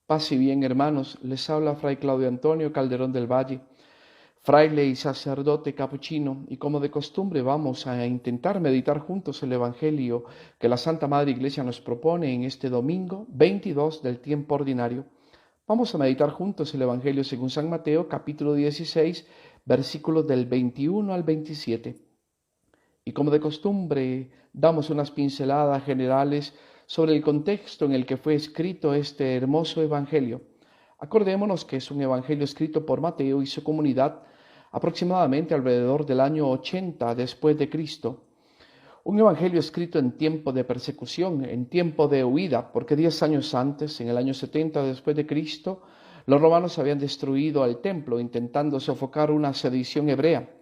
Paz y bien, hermanos, les habla Fray Claudio Antonio Calderón del Valle, fraile y sacerdote capuchino, y como de costumbre vamos a intentar meditar juntos el Evangelio que la Santa Madre Iglesia nos propone en este domingo 22 del tiempo ordinario. Vamos a meditar juntos el Evangelio según San Mateo, capítulo 16, versículos del 21 al 27. Y como de costumbre, damos unas pinceladas generales sobre el contexto en el que fue escrito este hermoso evangelio. Acordémonos que es un evangelio escrito por Mateo y su comunidad aproximadamente alrededor del año 80 después de Cristo. Un evangelio escrito en tiempo de persecución, en tiempo de huida, porque 10 años antes, en el año 70 después de Cristo, los romanos habían destruido el templo intentando sofocar una sedición hebrea.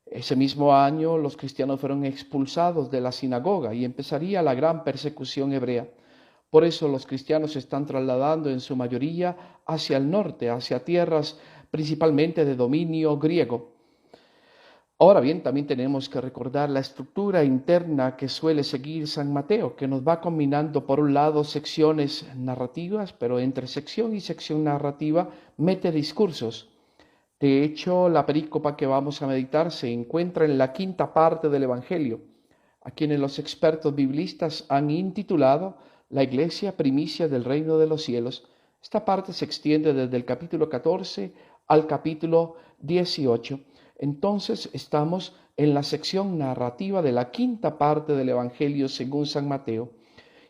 Ese mismo año los cristianos fueron expulsados de la sinagoga y empezaría la gran persecución hebrea. Por eso los cristianos se están trasladando en su mayoría hacia el norte, hacia tierras principalmente de dominio griego. Ahora bien, también tenemos que recordar la estructura interna que suele seguir San Mateo, que nos va combinando por un lado secciones narrativas, pero entre sección y sección narrativa mete discursos. De hecho, la perícopa que vamos a meditar se encuentra en la quinta parte del Evangelio, a quienes los expertos biblistas han intitulado la Iglesia primicia del reino de los cielos. Esta parte se extiende desde el capítulo 14 al capítulo 18. Entonces estamos en la sección narrativa de la quinta parte del Evangelio según San Mateo.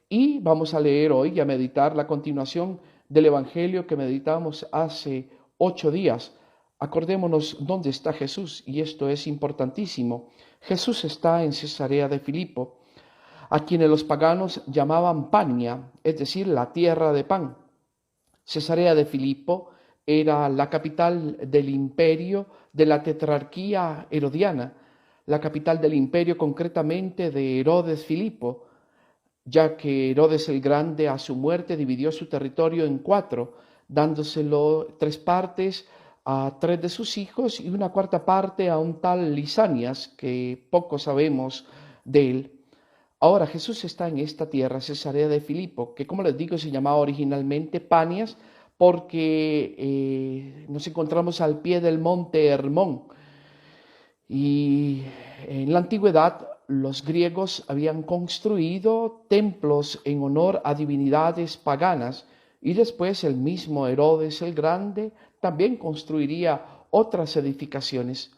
Y vamos a leer hoy y a meditar la continuación del Evangelio que meditamos hace 8 días. Acordémonos dónde está Jesús, y esto es importantísimo. Jesús está en Cesarea de Filipo, a quienes los paganos llamaban Pania, es decir, la tierra de pan. Cesarea de Filipo era la capital del imperio de la tetrarquía herodiana, la capital del imperio concretamente de Herodes Filipo, ya que Herodes el Grande a su muerte dividió su territorio en 4, dándoselo 3 partes a 3 de sus hijos y una cuarta parte a un tal Lisanias, que poco sabemos de él. Ahora Jesús está en esta tierra, Cesarea de Filipo, que como les digo se llamaba originalmente Panias, porque nos encontramos al pie del monte Hermón. Y en la antigüedad los griegos habían construido templos en honor a divinidades paganas, y después el mismo Herodes el Grande también construiría otras edificaciones.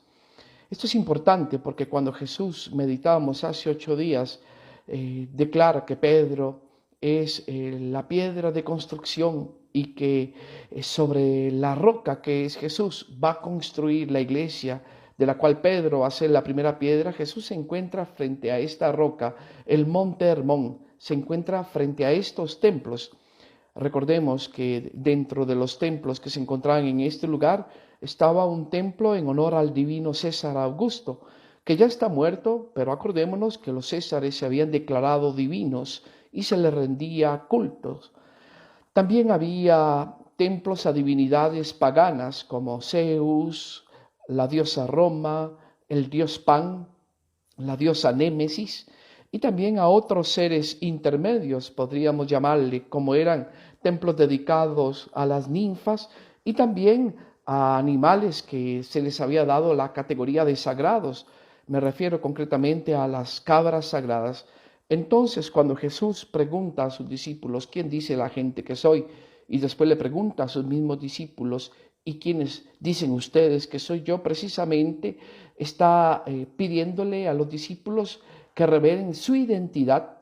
Esto es importante porque cuando Jesús, meditábamos hace 8 días, declara que Pedro es la piedra de construcción y que sobre la roca que es Jesús va a construir la iglesia, de la cual Pedro va a ser la primera piedra. Jesús se encuentra frente a esta roca, el monte Hermón, se encuentra frente a estos templos. Recordemos que dentro de los templos que se encontraban en este lugar estaba un templo en honor al divino César Augusto, que ya está muerto, pero acordémonos que los césares se habían declarado divinos y se les rendía cultos. También había templos a divinidades paganas como Zeus, la diosa Roma, el dios Pan, la diosa Némesis, y también a otros seres intermedios, podríamos llamarle, como eran templos dedicados a las ninfas y también a animales que se les había dado la categoría de sagrados. Me refiero concretamente a las cabras sagradas. Entonces, cuando Jesús pregunta a sus discípulos, ¿quién dice la gente que soy? Y después le pregunta a sus mismos discípulos, ¿y quiénes dicen ustedes que soy yo? Precisamente está pidiéndole a los discípulos que revelen su identidad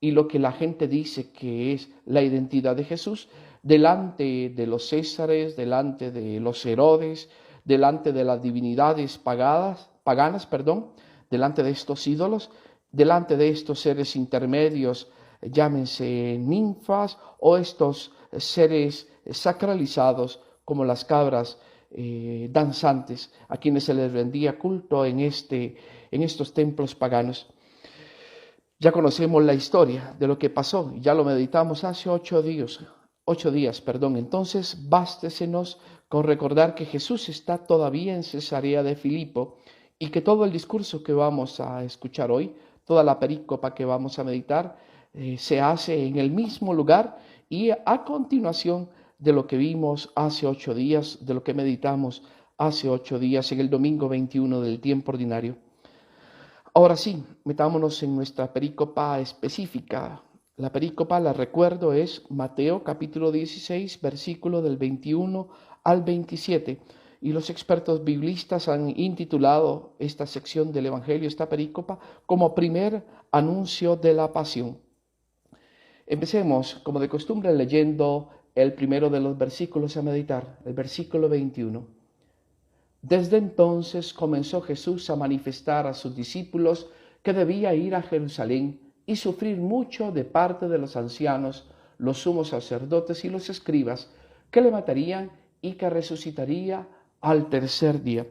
y lo que la gente dice que es la identidad de Jesús delante de los césares, delante de los Herodes, delante de las divinidades paganas, delante de estos ídolos, delante de estos seres intermedios, llámense ninfas, o estos seres sacralizados como las cabras danzantes, a quienes se les rendía culto en estos templos paganos. Ya conocemos la historia de lo que pasó, ya lo meditamos hace 8 días. Entonces bástesenos con recordar que Jesús está todavía en Cesarea de Filipo y que todo el discurso que vamos a escuchar hoy, toda la perícopa que vamos a meditar, se hace en el mismo lugar, y a continuación de lo que vimos hace 8 días, de lo que meditamos hace 8 días en el domingo 21 del tiempo ordinario. Ahora sí, metámonos en nuestra perícopa específica. La perícopa, la recuerdo, es Mateo capítulo 16, versículo del 21 al 27. Y los expertos biblistas han intitulado esta sección del Evangelio, esta perícopa, como primer anuncio de la pasión. Empecemos, como de costumbre, leyendo el primero de los versículos a meditar, el versículo 21. Desde entonces comenzó Jesús a manifestar a sus discípulos que debía ir a Jerusalén y sufrir mucho de parte de los ancianos, los sumos sacerdotes y los escribas, que le matarían y que resucitaría al tercer día.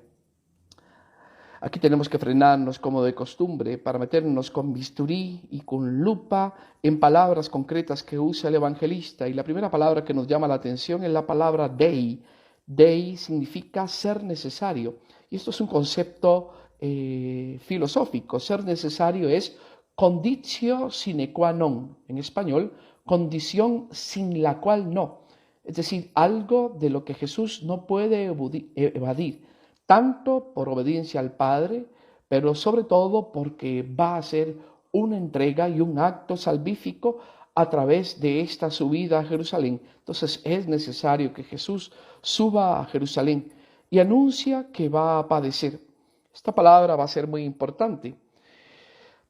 Aquí tenemos que frenarnos como de costumbre para meternos con bisturí y con lupa en palabras concretas que usa el evangelista. Y la primera palabra que nos llama la atención es la palabra dei. Dei significa ser necesario. Y esto es un concepto filosófico. Ser necesario es conditio sine qua non. En español, condición sin la cual no. Es decir, algo de lo que Jesús no puede evadir, tanto por obediencia al Padre, pero sobre todo porque va a ser una entrega y un acto salvífico a través de esta subida a Jerusalén. Entonces es necesario que Jesús suba a Jerusalén y anuncia que va a padecer. Esta palabra va a ser muy importante.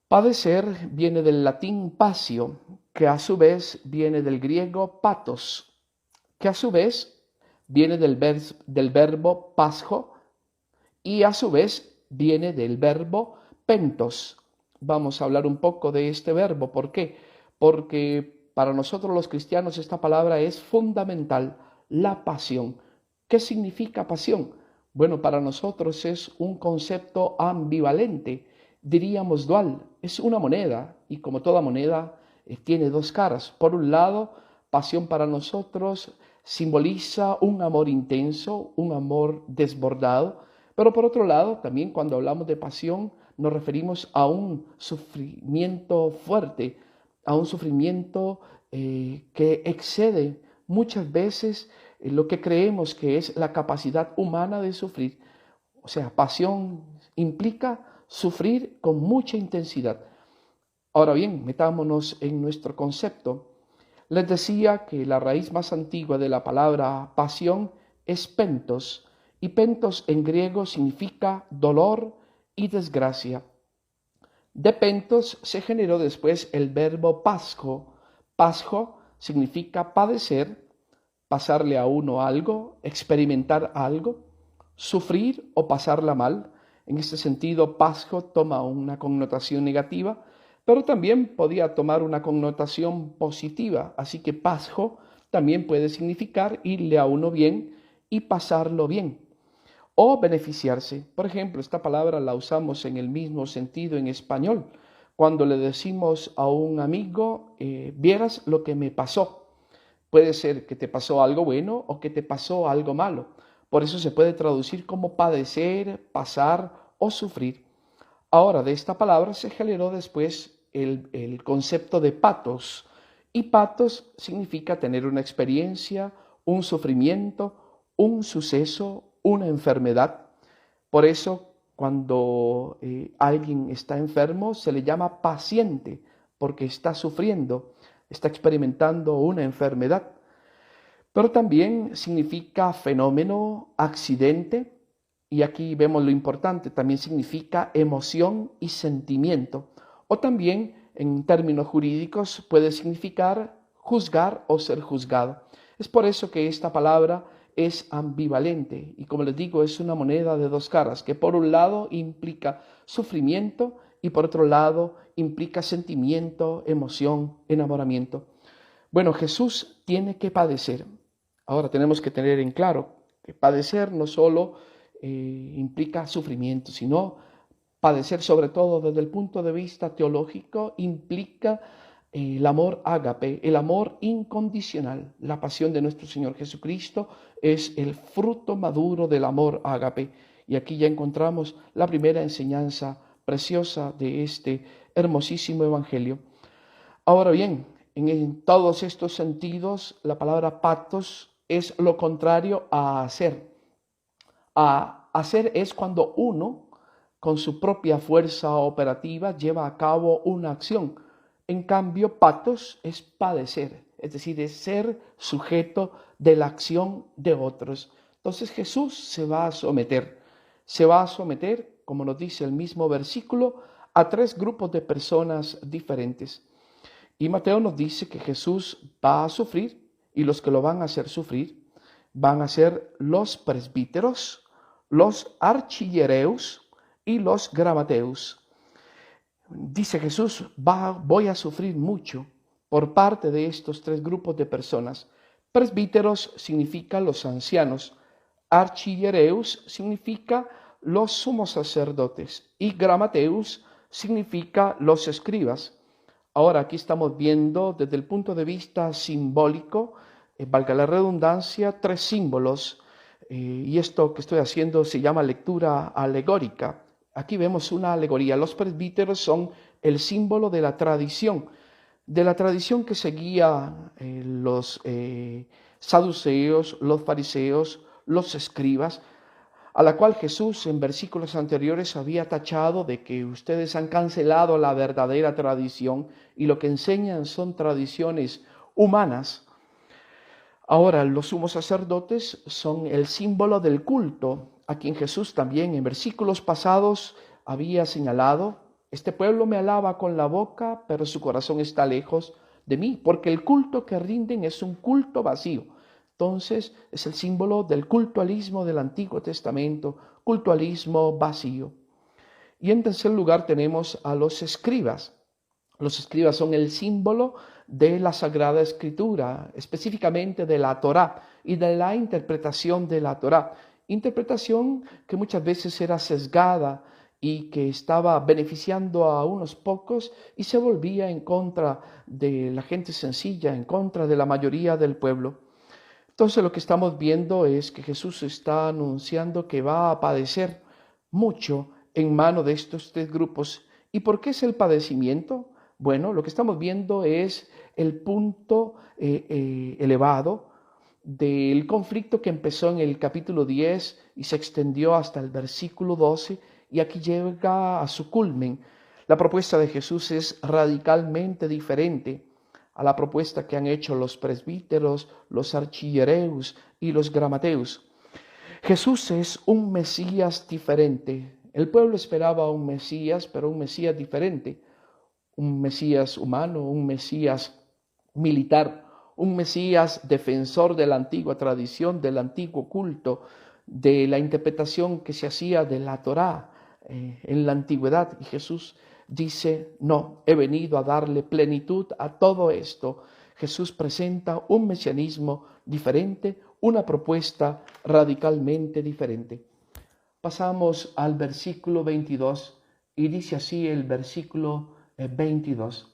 Padecer viene del latín patio, que a su vez viene del griego patos, que a su vez viene del verbo pasjo, y a su vez viene del verbo pentos. Vamos a hablar un poco de este verbo. ¿Por qué? Porque para nosotros los cristianos esta palabra es fundamental, la pasión. ¿Qué significa pasión? Bueno, para nosotros es un concepto ambivalente, diríamos dual. Es una moneda y como toda moneda tiene dos caras. Por un lado, pasión para nosotros simboliza un amor intenso, un amor desbordado, pero por otro lado, también cuando hablamos de pasión, nos referimos a un sufrimiento fuerte, a un sufrimiento que excede muchas veces lo que creemos que es la capacidad humana de sufrir. O sea, pasión implica sufrir con mucha intensidad. Ahora bien, metámonos en nuestro concepto. Les decía que la raíz más antigua de la palabra pasión es pentos, y pentos en griego significa dolor y desgracia. De pentos se generó después el verbo pasjo. Pasjo significa padecer, pasarle a uno algo, experimentar algo, sufrir o pasarla mal. En este sentido, pasjo toma una connotación negativa, pero también podía tomar una connotación positiva. Así que pasjo también puede significar irle a uno bien y pasarlo bien, o beneficiarse. Por ejemplo, esta palabra la usamos en el mismo sentido en español. Cuando le decimos a un amigo, vieras lo que me pasó. Puede ser que te pasó algo bueno o que te pasó algo malo. Por eso se puede traducir como padecer, pasar o sufrir. Ahora, de esta palabra se generó después el concepto de patos. Y patos significa tener una experiencia, un sufrimiento, un suceso, una enfermedad. Por eso, cuando alguien está enfermo, se le llama paciente, porque está sufriendo, está experimentando una enfermedad. Pero también significa fenómeno, accidente, y aquí vemos lo importante, también significa emoción y sentimiento. O también, en términos jurídicos, puede significar juzgar o ser juzgado. Es por eso que esta palabra es ambivalente y, como les digo, es una moneda de dos caras, que por un lado implica sufrimiento y por otro lado implica sentimiento, emoción, enamoramiento. Bueno, Jesús tiene que padecer. Ahora tenemos que tener en claro que padecer no solo implica sufrimiento, sino padecer sobre todo desde el punto de vista teológico implica el amor ágape, el amor incondicional. La pasión de nuestro Señor Jesucristo es el fruto maduro del amor ágape. Y aquí ya encontramos la primera enseñanza preciosa de este hermosísimo evangelio. Ahora bien, en todos estos sentidos, la palabra patos es lo contrario a hacer. A hacer es cuando uno, con su propia fuerza operativa, lleva a cabo una acción. En cambio, patos es padecer, es decir, es ser sujeto de la acción de otros. Entonces Jesús se va a someter, como nos dice el mismo versículo, a tres grupos de personas diferentes. Y Mateo nos dice que Jesús va a sufrir y los que lo van a hacer sufrir van a ser los presbíteros, los archillereus y los gramateus. Dice Jesús, voy a sufrir mucho por parte de estos tres grupos de personas. Presbíteros significa los ancianos, archillereus significa los sumos sacerdotes y gramateus significa los escribas. Ahora aquí estamos viendo desde el punto de vista simbólico, valga la redundancia, tres símbolos. Y esto que estoy haciendo se llama lectura alegórica. Aquí vemos una alegoría. Los presbíteros son el símbolo de la tradición que seguía los saduceos, los fariseos, los escribas, a la cual Jesús en versículos anteriores había tachado de que ustedes han cancelado la verdadera tradición y lo que enseñan son tradiciones humanas. Ahora, los sumos sacerdotes son el símbolo del culto, a quien Jesús también en versículos pasados había señalado: este pueblo me alaba con la boca, pero su corazón está lejos de mí, porque el culto que rinden es un culto vacío. Entonces, es el símbolo del cultualismo del Antiguo Testamento, cultualismo vacío. Y en tercer lugar tenemos a los escribas. Los escribas son el símbolo de la Sagrada Escritura, específicamente de la Torá y de la interpretación de la Torá. Interpretación que muchas veces era sesgada y que estaba beneficiando a unos pocos y se volvía en contra de la gente sencilla, en contra de la mayoría del pueblo. Entonces lo que estamos viendo es que Jesús está anunciando que va a padecer mucho en mano de estos tres grupos. ¿Y por qué es el padecimiento? Bueno, lo que estamos viendo es el punto elevado del conflicto que empezó en el capítulo 10 y se extendió hasta el versículo 12 y aquí llega a su culmen. La propuesta de Jesús es radicalmente diferente a la propuesta que han hecho los presbíteros, los archillereus y los gramateus. Jesús es un Mesías diferente. El pueblo esperaba un Mesías, pero un Mesías diferente. Un Mesías humano, un Mesías militar, un Mesías defensor de la antigua tradición, del antiguo culto, de la interpretación que se hacía de la Torá en la antigüedad. Y Jesús dice: no, he venido a darle plenitud a todo esto. Jesús presenta un mesianismo diferente, una propuesta radicalmente diferente. Pasamos al versículo 22 y dice así el versículo 22.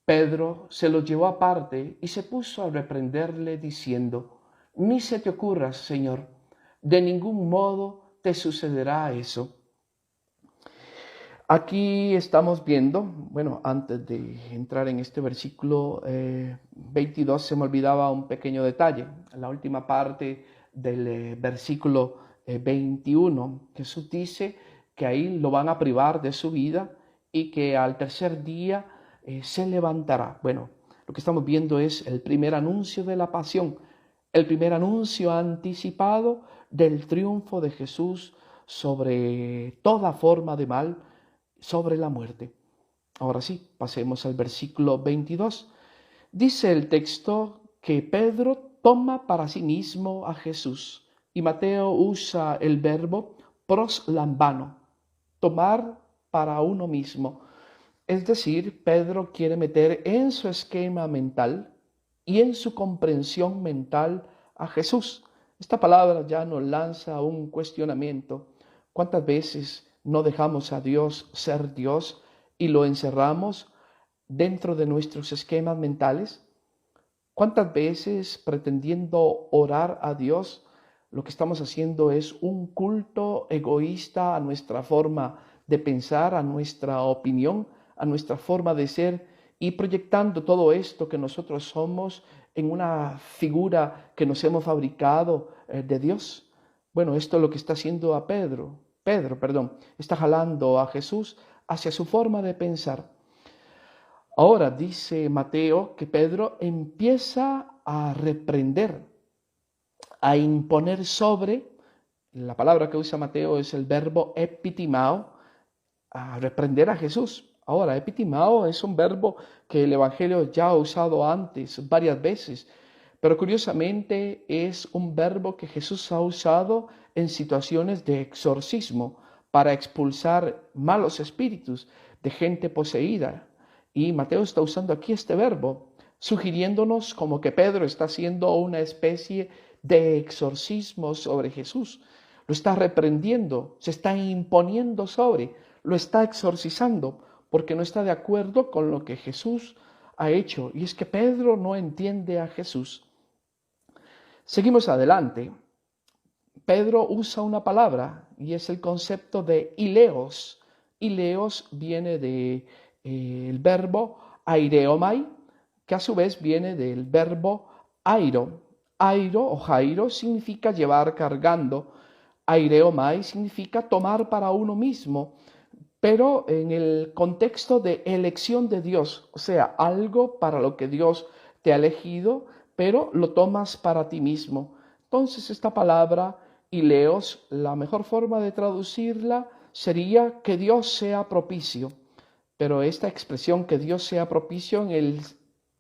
Pedro se lo llevó aparte y se puso a reprenderle diciendo: ni se te ocurra, Señor, de ningún modo te sucederá eso. Aquí estamos viendo, bueno, antes de entrar en este versículo 22 se me olvidaba un pequeño detalle. En la última parte del versículo 21, Jesús dice que ahí lo van a privar de su vida y que al tercer día se levantará. Bueno, lo que estamos viendo es el primer anuncio de la pasión, el primer anuncio anticipado del triunfo de Jesús sobre toda forma de mal, sobre la muerte. Ahora sí, pasemos al versículo 22. Dice el texto que Pedro toma para sí mismo a Jesús y Mateo usa el verbo proslambano, tomar para uno mismo. Es decir, Pedro quiere meter en su esquema mental y en su comprensión mental a Jesús. Esta palabra ya nos lanza un cuestionamiento. ¿Cuántas veces no dejamos a Dios ser Dios y lo encerramos dentro de nuestros esquemas mentales? ¿Cuántas veces pretendiendo orar a Dios, lo que estamos haciendo es un culto egoísta a nuestra forma de pensar, a nuestra opinión, a nuestra forma de ser y proyectando todo esto que nosotros somos en una figura que nos hemos fabricado de Dios. Bueno, esto es lo que está haciendo a Pedro, está jalando a Jesús hacia su forma de pensar. Ahora dice Mateo que Pedro empieza a reprender, a imponer sobre, la palabra que usa Mateo es el verbo epitimao, a reprender a Jesús. Ahora, epitimao es un verbo que el Evangelio ya ha usado antes varias veces, pero curiosamente es un verbo que Jesús ha usado en situaciones de exorcismo para expulsar malos espíritus de gente poseída. Y Mateo está usando aquí este verbo, sugiriéndonos como que Pedro está haciendo una especie de exorcismo sobre Jesús. Lo está reprendiendo, se está imponiendo sobre, lo está exorcizando, porque no está de acuerdo con lo que Jesús ha hecho. Y es que Pedro no entiende a Jesús. Seguimos adelante. Pedro usa una palabra y es el concepto de ileos. Ileos viene del verbo aireomai, que a su vez viene del verbo airo. Airo o jairo significa llevar cargando. Aireomai significa tomar para uno mismo, pero en el contexto de elección de Dios, o sea, algo para lo que Dios te ha elegido, pero lo tomas para ti mismo. Entonces esta palabra, ileos, la mejor forma de traducirla sería que Dios sea propicio, pero esta expresión que Dios sea propicio en el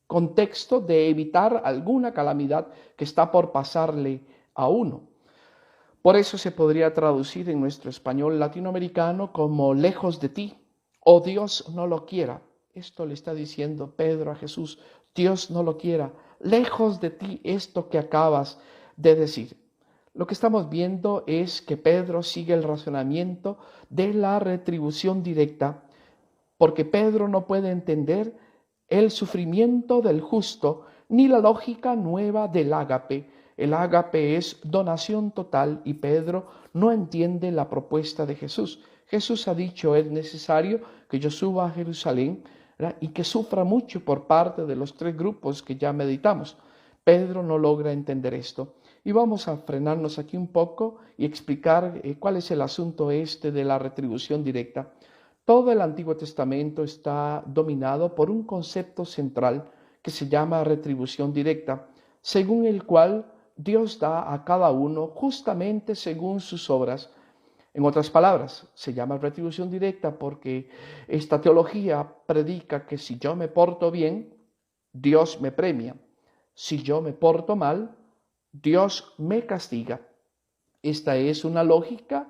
contexto de evitar alguna calamidad que está por pasarle a uno. Por eso se podría traducir en nuestro español latinoamericano como lejos de ti, o Dios no lo quiera. Esto le está diciendo Pedro a Jesús, Dios no lo quiera, lejos de ti esto que acabas de decir. Lo que estamos viendo es que Pedro sigue el razonamiento de la retribución directa, porque Pedro no puede entender el sufrimiento del justo ni la lógica nueva del ágape. El ágape es donación total y Pedro no entiende la propuesta de Jesús. Jesús ha dicho, es necesario que yo suba a Jerusalén, ¿verdad?, y que sufra mucho por parte de los tres grupos que ya meditamos. Pedro no logra entender esto. Y vamos a frenarnos aquí un poco y explicar cuál es el asunto de la retribución directa. Todo el Antiguo Testamento está dominado por un concepto central que se llama retribución directa, según el cual Dios da a cada uno justamente según sus obras. En otras palabras, se llama retribución directa porque esta teología predica que si yo me porto bien, Dios me premia. Si yo me porto mal, Dios me castiga. Esta es una lógica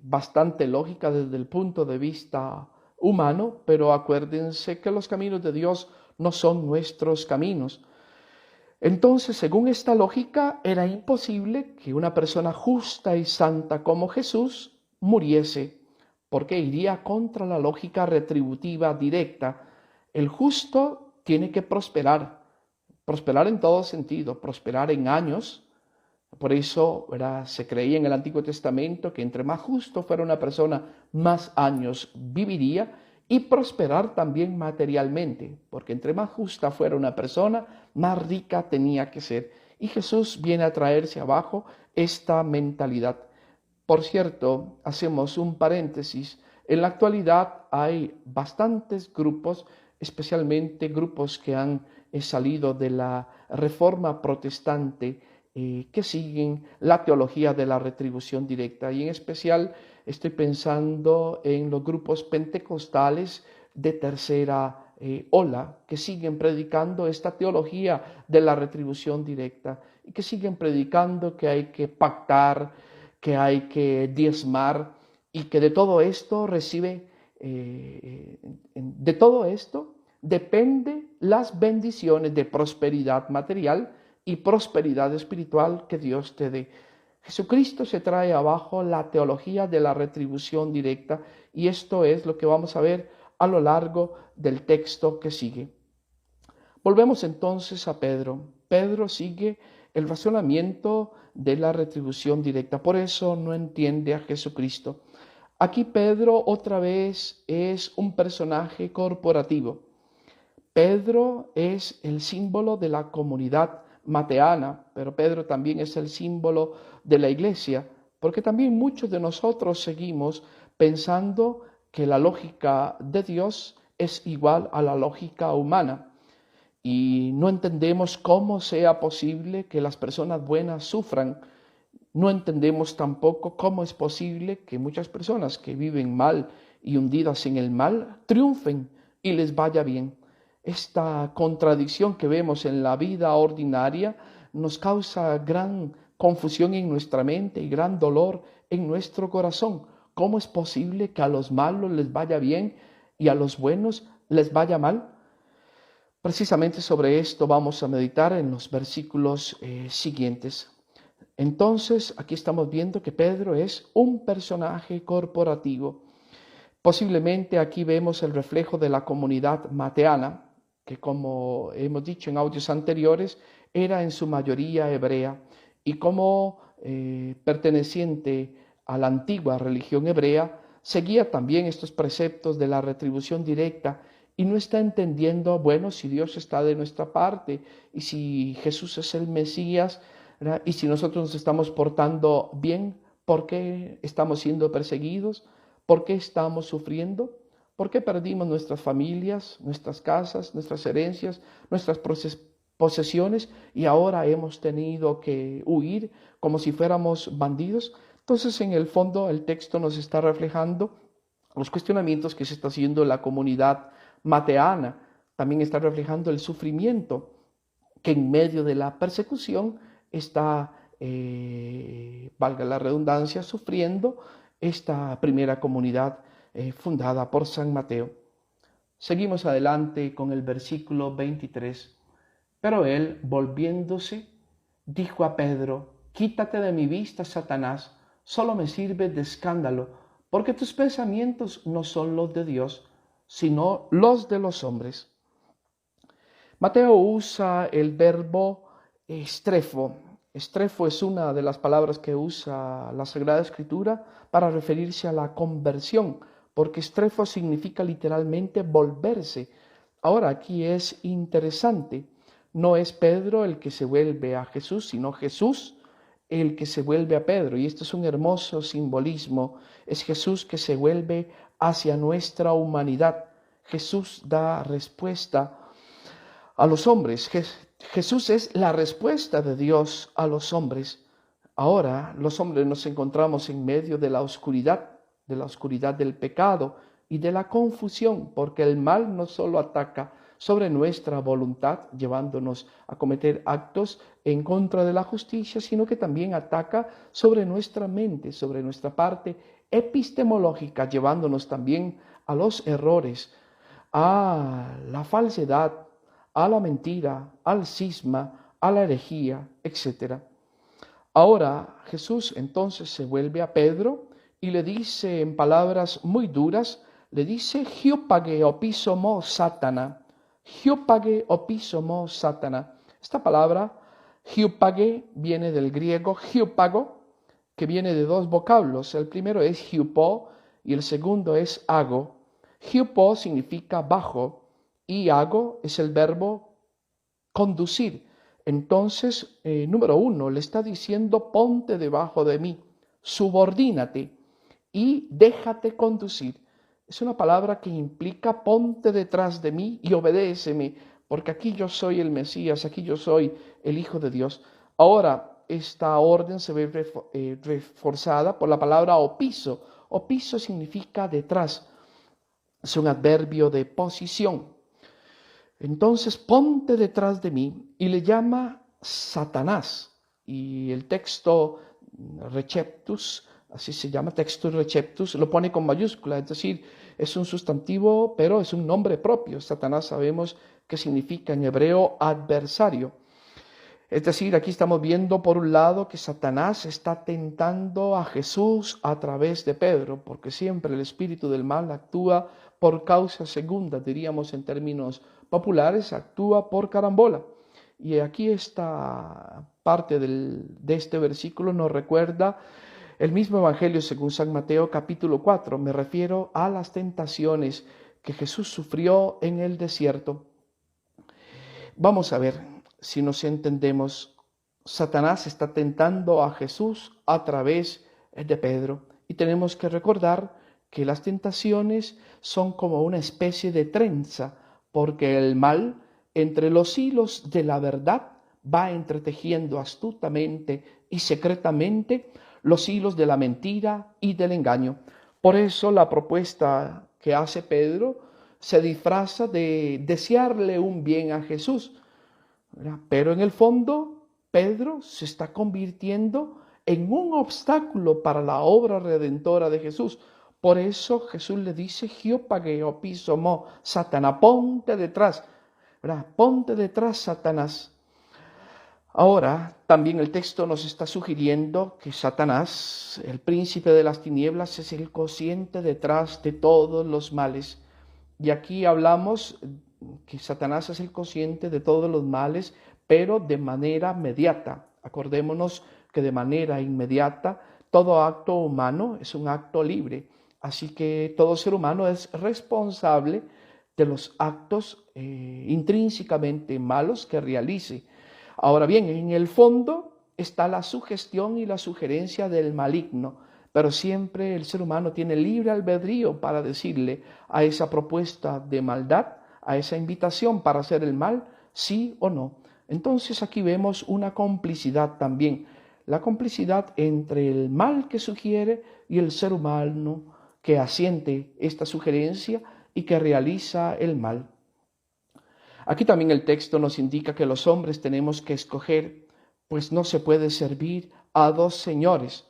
bastante lógica desde el punto de vista humano, pero acuérdense que los caminos de Dios no son nuestros caminos. Entonces, según esta lógica, era imposible que una persona justa y santa como Jesús muriese, porque iría contra la lógica retributiva directa. El justo tiene que prosperar en todo sentido, prosperar en años. Por eso, ¿verdad?, se creía en el Antiguo Testamento que entre más justo fuera una persona, más años viviría, y prosperar también materialmente, porque entre más justa fuera una persona, más rica tenía que ser. Y Jesús viene a traerse abajo esta mentalidad. Por cierto, hacemos un paréntesis. En la actualidad hay bastantes grupos, especialmente grupos que han salido de la Reforma Protestante, que siguen la teología de la retribución directa. Y en especial estoy pensando en los grupos pentecostales de tercera ola, que siguen predicando esta teología de la retribución directa y que siguen predicando que hay que pactar, que hay que diezmar y que de todo esto de todo esto depende las bendiciones de prosperidad material y prosperidad espiritual que Dios te dé. Jesucristo se trae abajo la teología de la retribución directa y esto es lo que vamos a ver a lo largo del texto que sigue. Volvemos entonces a Pedro. Pedro sigue el razonamiento de la retribución directa, por eso no entiende a Jesucristo. Aquí Pedro otra vez es un personaje corporativo. Pedro es el símbolo de la comunidad mateana, pero Pedro también es el símbolo de la iglesia, porque también muchos de nosotros seguimos pensando que la lógica de Dios es igual a la lógica humana y no entendemos cómo sea posible que las personas buenas sufran. No entendemos tampoco cómo es posible que muchas personas que viven mal y hundidas en el mal triunfen y les vaya bien. Esta contradicción que vemos en la vida ordinaria nos causa gran confusión en nuestra mente y gran dolor en nuestro corazón. ¿Cómo es posible que a los malos les vaya bien y a los buenos les vaya mal? Precisamente sobre esto vamos a meditar en los versículos siguientes. Entonces, aquí estamos viendo que Pedro es un personaje corporativo. Posiblemente aquí vemos el reflejo de la comunidad mateana, que como hemos dicho en audios anteriores, era en su mayoría hebrea, y como perteneciente a la antigua religión hebrea, seguía también estos preceptos de la retribución directa y no está entendiendo, bueno, si Dios está de nuestra parte y si Jesús es el Mesías, ¿verdad? Y si nosotros nos estamos portando bien, ¿por qué estamos siendo perseguidos? ¿Por qué estamos sufriendo? ¿Por qué perdimos nuestras familias, nuestras casas, nuestras herencias, nuestras posesiones y ahora hemos tenido que huir como si fuéramos bandidos? Entonces, en el fondo, el texto nos está reflejando los cuestionamientos que se está haciendo la comunidad mateana. También está reflejando el sufrimiento que en medio de la persecución está, valga la redundancia, sufriendo esta primera comunidad fundada por San Mateo. Seguimos adelante con el versículo 23. Pero él, volviéndose, dijo a Pedro: quítate de mi vista, Satanás, solo me sirves de escándalo, porque tus pensamientos no son los de Dios, sino los de los hombres. Mateo usa el verbo estrefo. Estrefo es una de las palabras que usa la Sagrada Escritura para referirse a la conversión, porque estrefo significa literalmente volverse. Ahora, aquí es interesante, no es Pedro el que se vuelve a Jesús, sino Jesús el que se vuelve a Pedro. Y esto es un hermoso simbolismo. Es Jesús que se vuelve hacia nuestra humanidad. Jesús da respuesta a los hombres. Jesús es la respuesta de Dios a los hombres. Ahora los hombres nos encontramos en medio de la oscuridad del pecado y de la confusión, porque el mal no solo ataca sobre nuestra voluntad, llevándonos a cometer actos en contra de la justicia, sino que también ataca sobre nuestra mente, sobre nuestra parte epistemológica, llevándonos también a los errores, a la falsedad, a la mentira, al cisma, a la herejía, etc. Ahora Jesús entonces se vuelve a Pedro y le dice en palabras muy duras, le dice: Hiopage opisomo satana, Hiopage opisomo satana. Esta palabra, hiopage, viene del griego hiopago, que viene de dos vocablos. El primero es hiopo y el segundo es ago. Hiopo significa bajo y ago es el verbo conducir. Entonces, número uno, le está diciendo: ponte debajo de mí, subordínate y déjate conducir. Es una palabra que implica: ponte detrás de mí y obedéceme, porque aquí yo soy el Mesías, aquí yo soy el Hijo de Dios. Ahora, esta orden se ve reforzada por la palabra opiso. Opiso significa detrás, es un adverbio de posición. Entonces, ponte detrás de mí, y le llama Satanás. Y el texto receptus, así se llama, textus receptus, lo pone con mayúscula, es decir, es un sustantivo, pero es un nombre propio. Satanás sabemos que significa en hebreo adversario. Es decir, aquí estamos viendo por un lado que Satanás está tentando a Jesús a través de Pedro, porque siempre el espíritu del mal actúa por causa segunda, diríamos en términos populares, actúa por carambola. Y aquí esta parte de este versículo nos recuerda el mismo Evangelio según San Mateo capítulo 4. Me refiero a las tentaciones que Jesús sufrió en el desierto. Vamos a ver si nos entendemos. Satanás está tentando a Jesús a través de Pedro. Y tenemos que recordar que las tentaciones son como una especie de trenza, porque el mal, entre los hilos de la verdad, va entretejiendo astutamente y secretamente los hilos de la mentira y del engaño. Por eso la propuesta que hace Pedro se disfraza de desearle un bien a Jesús, ¿verdad? Pero en el fondo, Pedro se está convirtiendo en un obstáculo para la obra redentora de Jesús. Por eso Jesús le dice, Giopageo pisomo, Satanás, ponte detrás, ¿verdad? Ponte detrás, Satanás. Ahora, también el texto nos está sugiriendo que Satanás, el príncipe de las tinieblas, es el cociente detrás de todos los males. Y aquí hablamos que Satanás es el cociente de todos los males, pero de manera mediata. Acordémonos que de manera inmediata todo acto humano es un acto libre. Así que todo ser humano es responsable de los actos intrínsecamente malos que realice. Ahora bien, en el fondo está la sugestión y la sugerencia del maligno, pero siempre el ser humano tiene libre albedrío para decirle a esa propuesta de maldad, a esa invitación para hacer el mal, sí o no. Entonces aquí vemos una complicidad también, la complicidad entre el mal que sugiere y el ser humano que asiente esta sugerencia y que realiza el mal. Aquí también el texto nos indica que los hombres tenemos que escoger, pues no se puede servir a dos señores.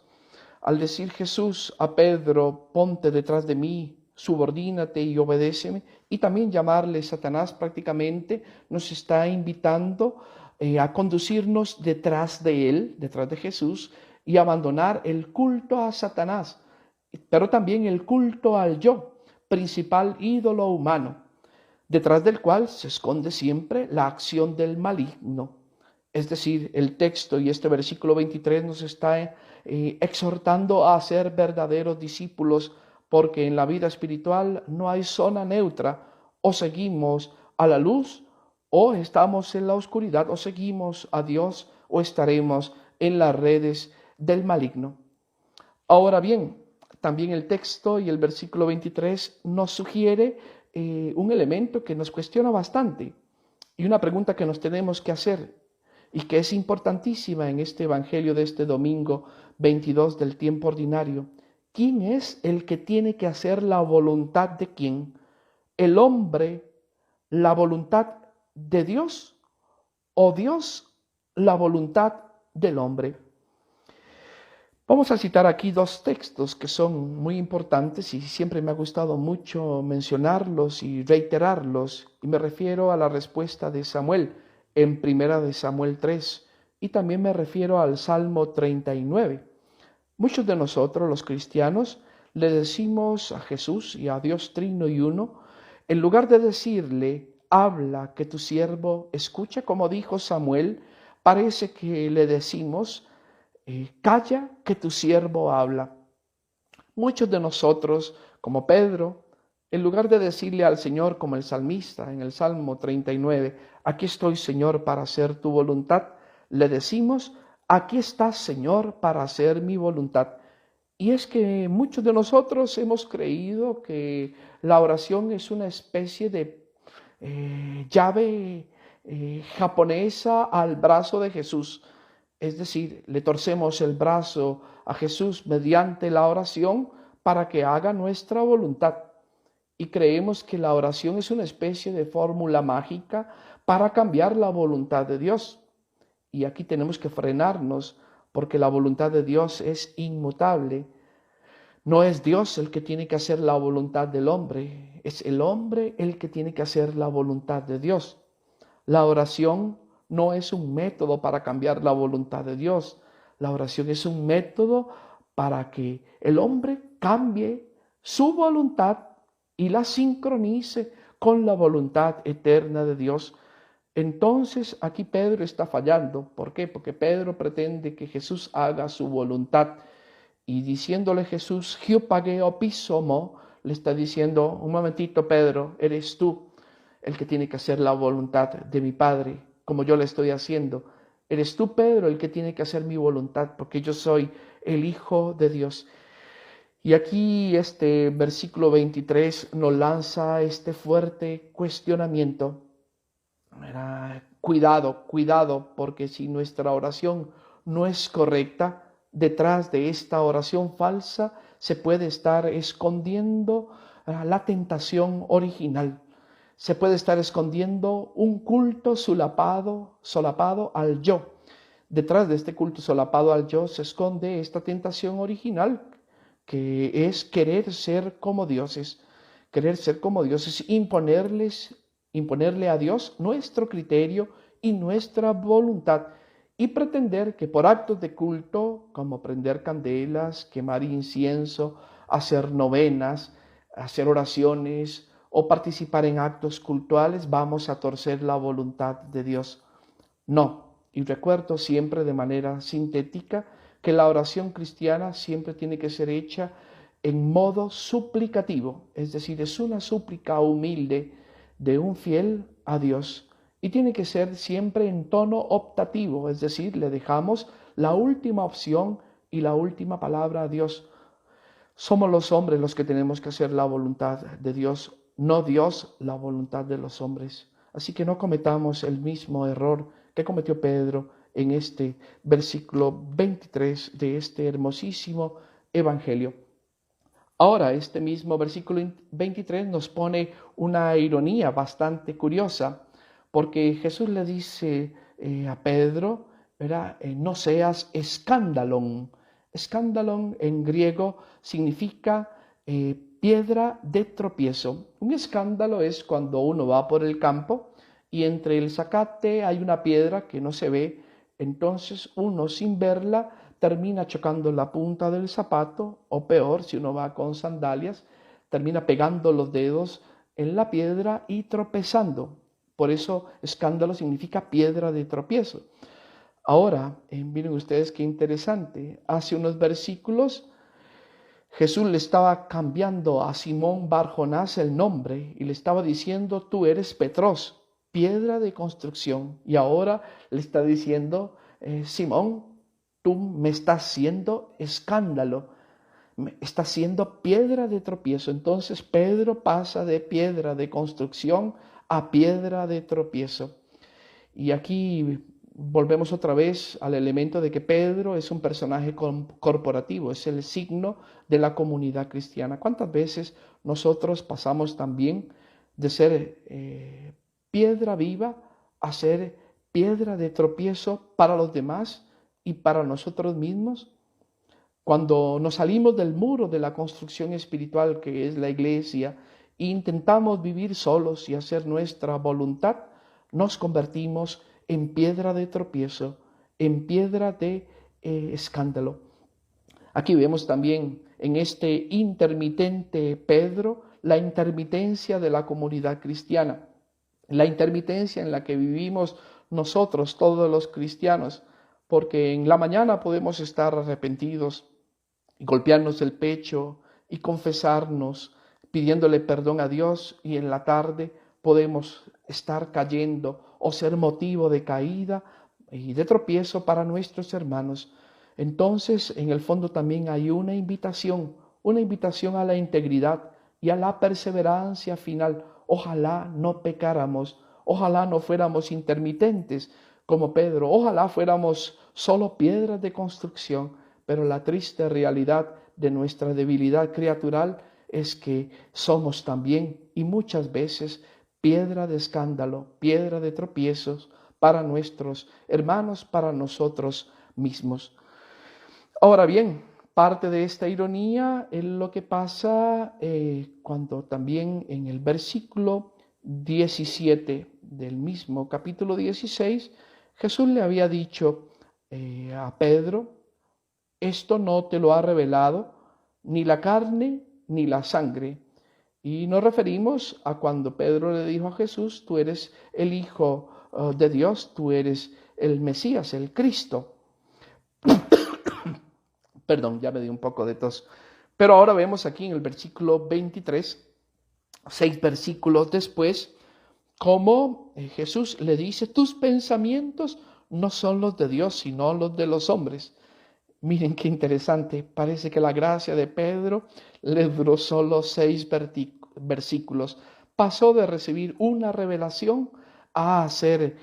Al decir Jesús a Pedro, ponte detrás de mí, subordínate y obedéceme, y también llamarle Satanás prácticamente nos está invitando a conducirnos detrás de él, detrás de Jesús, y abandonar el culto a Satanás, pero también el culto al yo, principal ídolo humano, detrás del cual se esconde siempre la acción del maligno. Es decir, el texto y este versículo 23 nos está exhortando a ser verdaderos discípulos, porque en la vida espiritual no hay zona neutra, o seguimos a la luz, o estamos en la oscuridad, o seguimos a Dios, o estaremos en las redes del maligno. Ahora bien, también el texto y el versículo 23 nos sugiere un elemento que nos cuestiona bastante y una pregunta que nos tenemos que hacer y que es importantísima en este evangelio de este domingo 22 del tiempo ordinario. ¿Quién es el que tiene que hacer la voluntad de quién? ¿El hombre la voluntad de Dios o Dios la voluntad del hombre? Vamos a citar aquí dos textos que son muy importantes y siempre me ha gustado mucho mencionarlos y reiterarlos, y me refiero a la respuesta de Samuel en Primera de Samuel 3 y también me refiero al Salmo 39. Muchos de nosotros, los cristianos, le decimos a Jesús y a Dios Trino y Uno, en lugar de decirle, habla que tu siervo escucha, como dijo Samuel, parece que le decimos, calla que tu siervo habla. Muchos de nosotros, como Pedro, en lugar de decirle al Señor como el salmista en el Salmo 39, aquí estoy, Señor, para hacer tu voluntad, le decimos, aquí estás, Señor, para hacer mi voluntad. Y es que muchos de nosotros hemos creído que la oración es una especie de llave japonesa al brazo de Jesús. Es decir, le torcemos el brazo a Jesús mediante la oración para que haga nuestra voluntad. Y creemos que la oración es una especie de fórmula mágica para cambiar la voluntad de Dios. Y aquí tenemos que frenarnos porque la voluntad de Dios es inmutable. No es Dios el que tiene que hacer la voluntad del hombre, es el hombre el que tiene que hacer la voluntad de Dios. La oración no es un método para cambiar la voluntad de Dios. La oración es un método para que el hombre cambie su voluntad y la sincronice con la voluntad eterna de Dios. Entonces aquí Pedro está fallando. ¿Por qué? Porque Pedro pretende que Jesús haga su voluntad. Y diciéndole Jesús, Giopageo pisomo, le está diciendo, un momentito Pedro, eres tú. el que tiene que hacer la voluntad de mi Padre, como yo la estoy haciendo. Eres tú, Pedro, el que tiene que hacer mi voluntad, porque yo soy el Hijo de Dios. Y aquí este versículo 23 nos lanza este fuerte cuestionamiento. Cuidado, cuidado, porque si nuestra oración no es correcta, detrás de esta oración falsa se puede estar escondiendo la tentación original. Se puede estar escondiendo un culto solapado al yo. Detrás de este culto solapado al yo se esconde esta tentación original, que es querer ser como dioses. Querer ser como dioses, imponerle a Dios nuestro criterio y nuestra voluntad y pretender que por actos de culto, como prender candelas, quemar incienso, hacer novenas, hacer oraciones o participar en actos cultuales, vamos a torcer la voluntad de Dios. No, y recuerdo siempre de manera sintética que la oración cristiana siempre tiene que ser hecha en modo suplicativo, es decir, es una súplica humilde de un fiel a Dios y tiene que ser siempre en tono optativo, es decir, le dejamos la última opción y la última palabra a Dios. Somos los hombres los que tenemos que hacer la voluntad de Dios, no Dios la voluntad de los hombres. Así que no cometamos el mismo error que cometió Pedro en este versículo 23 de este hermosísimo evangelio. Ahora, este mismo versículo 23 nos pone una ironía bastante curiosa, porque Jesús le dice a Pedro, ¿verdad? No seas escándalon. Escándalon en griego significa piedra de tropiezo. Un escándalo es cuando uno va por el campo y entre el zacate hay una piedra que no se ve, entonces uno sin verla termina chocando la punta del zapato, o peor, si uno va con sandalias, termina pegando los dedos en la piedra y tropezando. Por eso escándalo significa piedra de tropiezo. Ahora, miren ustedes qué interesante. Hace unos versículos Jesús le estaba cambiando a Simón Bar-Jonás el nombre y le estaba diciendo, tú eres Petros, piedra de construcción. Y ahora le está diciendo, Simón, tú me estás haciendo escándalo, me estás haciendo piedra de tropiezo. Entonces Pedro pasa de piedra de construcción a piedra de tropiezo. Y aquí volvemos otra vez al elemento de que Pedro es un personaje corporativo, es el signo de la comunidad cristiana. ¿Cuántas veces nosotros pasamos también de ser piedra viva a ser piedra de tropiezo para los demás y para nosotros mismos? Cuando nos salimos del muro de la construcción espiritual que es la iglesia e intentamos vivir solos y hacer nuestra voluntad, nos convertimos en piedra de tropiezo, en piedra de escándalo. Aquí vemos también en este intermitente Pedro la intermitencia de la comunidad cristiana, la intermitencia en la que vivimos nosotros, todos los cristianos, porque en la mañana podemos estar arrepentidos, golpearnos el pecho y confesarnos, pidiéndole perdón a Dios, y en la tarde podemos estar cayendo o ser motivo de caída y de tropiezo para nuestros hermanos. Entonces, en el fondo también hay una invitación a la integridad y a la perseverancia final. Ojalá no pecáramos, ojalá no fuéramos intermitentes como Pedro, ojalá fuéramos solo piedras de construcción, pero la triste realidad de nuestra debilidad criatural es que somos también y muchas veces piedra de escándalo, piedra de tropiezos para nuestros hermanos, para nosotros mismos. Ahora bien, parte de esta ironía es lo que pasa cuando también en el versículo 17 del mismo capítulo 16, Jesús le había dicho a Pedro, esto no te lo ha revelado ni la carne ni la sangre. Y nos referimos a cuando Pedro le dijo a Jesús, tú eres el Hijo de Dios, tú eres el Mesías, el Cristo. Perdón, ya me di un poco de tos. Pero ahora vemos aquí en el versículo 23, 6 versículos después, como Jesús le dice, tus pensamientos no son los de Dios, sino los de los hombres. Miren qué interesante, parece que la gracia de Pedro le duró solo 6 versículos. Pasó de recibir una revelación a ser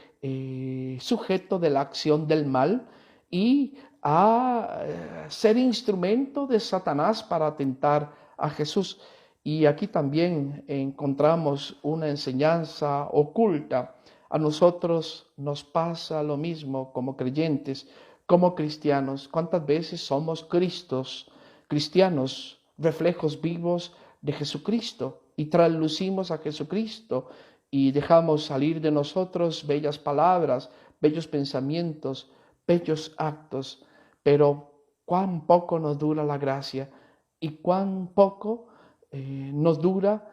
sujeto de la acción del mal y a ser instrumento de Satanás para atentar a Jesús. Y aquí también encontramos una enseñanza oculta. A nosotros nos pasa lo mismo como creyentes, como cristianos. ¿Cuántas veces somos cristianos, reflejos vivos de Jesucristo y traslucimos a Jesucristo y dejamos salir de nosotros bellas palabras, bellos pensamientos, bellos actos? Pero cuán poco nos dura la gracia y cuán poco nos dura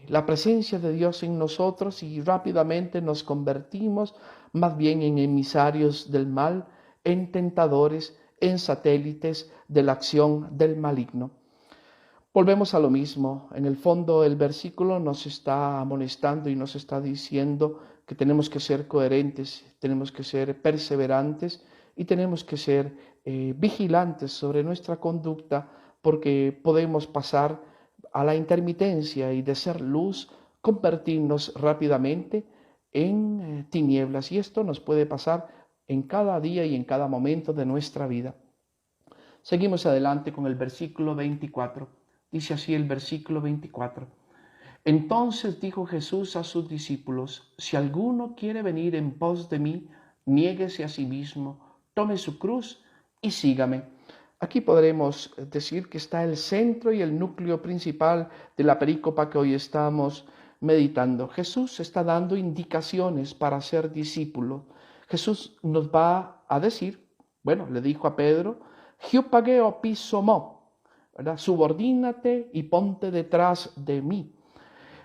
la presencia de Dios en nosotros, y rápidamente nos convertimos más bien en emisarios del mal, en tentadores, en satélites de la acción del maligno. Volvemos a lo mismo. En el fondo el versículo nos está amonestando y nos está diciendo que tenemos que ser coherentes, tenemos que ser perseverantes y tenemos que ser vigilantes sobre nuestra conducta, porque podemos pasar a la intermitencia y de ser luz, convertirnos rápidamente en tinieblas. Y esto nos puede pasar en cada día y en cada momento de nuestra vida. Seguimos adelante con el versículo 24. Dice así el versículo 24. Entonces dijo Jesús a sus discípulos, si alguno quiere venir en pos de mí, niéguese a sí mismo, tome su cruz y sígame. Aquí podremos decir que está el centro y el núcleo principal de la perícopa que hoy estamos meditando. Jesús está dando indicaciones para ser discípulo. Jesús nos va a decir, bueno, le dijo a Pedro, Hiopageo pisomó, ¿verdad? Subordínate y ponte detrás de mí.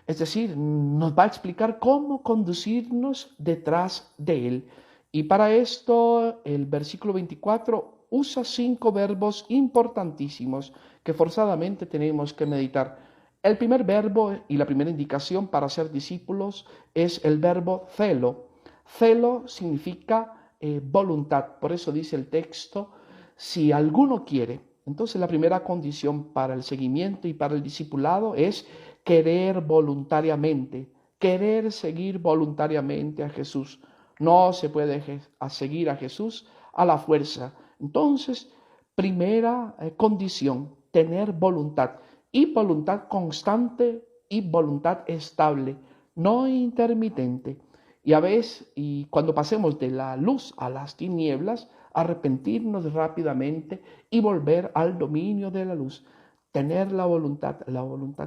Es decir, nos va a explicar cómo conducirnos detrás de Él. Y para esto el versículo 24 usa 5 verbos importantísimos que forzadamente tenemos que meditar. El primer verbo y la primera indicación para ser discípulos es el verbo celo. Celo significa voluntad. Por eso dice el texto, si alguno quiere. Entonces la primera condición para el seguimiento y para el discipulado es querer voluntariamente, querer seguir voluntariamente a Jesús. No se puede seguir a Jesús a la fuerza. Entonces, primera condición, tener voluntad, y voluntad constante y voluntad estable, no intermitente. Y a veces, y cuando pasemos de la luz a las tinieblas, arrepentirnos rápidamente y volver al dominio de la luz. Tener la voluntad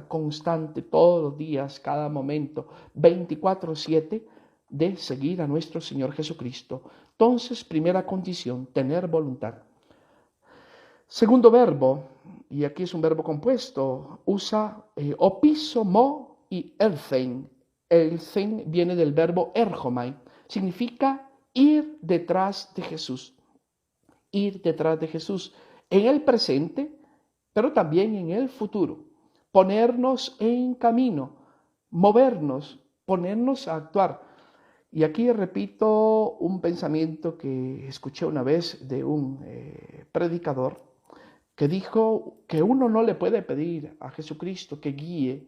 constante todos los días, cada momento, 24/7, de seguir a nuestro Señor Jesucristo. Entonces, primera condición, tener voluntad. Segundo verbo, y aquí es un verbo compuesto, usa opiso, mo y elfen. Elfen viene del verbo ergomai, significa ir detrás de Jesús. Ir detrás de Jesús en el presente, pero también en el futuro. Ponernos en camino, movernos, ponernos a actuar. Y aquí repito un pensamiento que escuché una vez de un predicador que dijo que uno no le puede pedir a Jesucristo que guíe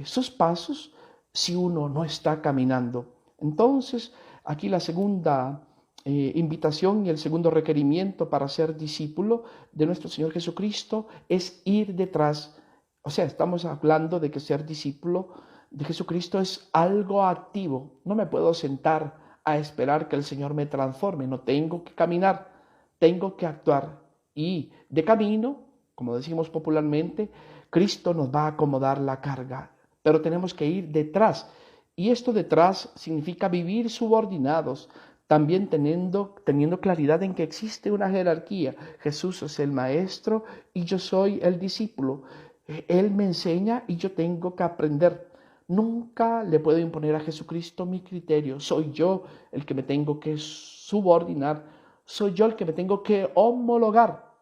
sus pasos si uno no está caminando. Entonces, aquí la segunda invitación y el segundo requerimiento para ser discípulo de nuestro Señor Jesucristo es ir detrás. O sea, estamos hablando de que ser discípulo de Jesucristo es algo activo. No me puedo sentar a esperar que el Señor me transforme. No, tengo que caminar, tengo que actuar. Y de camino, como decimos popularmente, Cristo nos va a acomodar la carga, pero tenemos que ir detrás. Y esto detrás significa vivir subordinados, también teniendo claridad en que existe una jerarquía. Jesús es el maestro y yo soy el discípulo. Él me enseña y yo tengo que aprender. Nunca le puedo imponer a Jesucristo mi criterio. Soy yo el que me tengo que subordinar. Soy yo el que me tengo que homologar,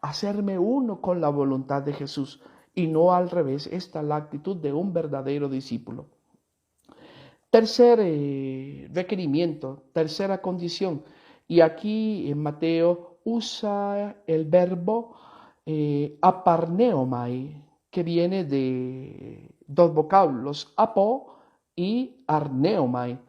hacerme uno con la voluntad de Jesús y no al revés. Esta es la actitud de un verdadero discípulo. Tercer requerimiento, tercera condición. Y aquí en Mateo usa el verbo aparneomai, que viene de dos vocablos, apo y arneomai.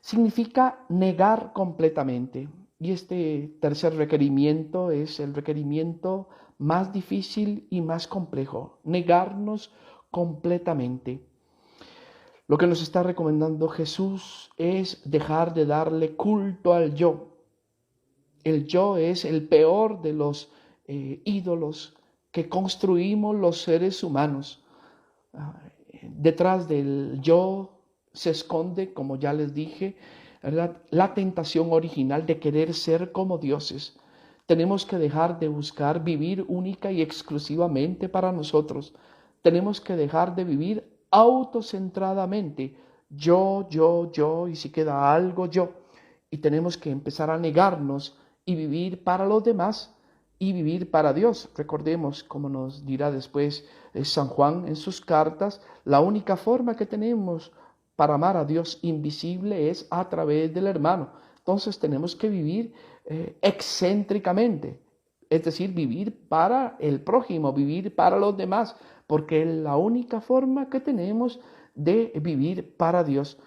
Significa negar completamente. Y este tercer requerimiento es el requerimiento más difícil y más complejo, negarnos completamente. Lo que nos está recomendando Jesús es dejar de darle culto al yo. El yo es el peor de los ídolos que construimos los seres humanos. Detrás del yo se esconde, como ya les dije, ¿verdad?, la tentación original de querer ser como dioses. Tenemos que dejar de buscar vivir única y exclusivamente para nosotros. Tenemos que dejar de vivir autocentradamente. Yo, y si queda algo, yo. Y tenemos que empezar a negarnos y vivir para los demás y vivir para Dios. Recordemos, como nos dirá después San Juan en sus cartas, la única forma que tenemos para amar a Dios invisible es a través del hermano. Entonces tenemos que vivir excéntricamente, es decir, vivir para el prójimo, vivir para los demás, porque es la única forma que tenemos de vivir para Dios.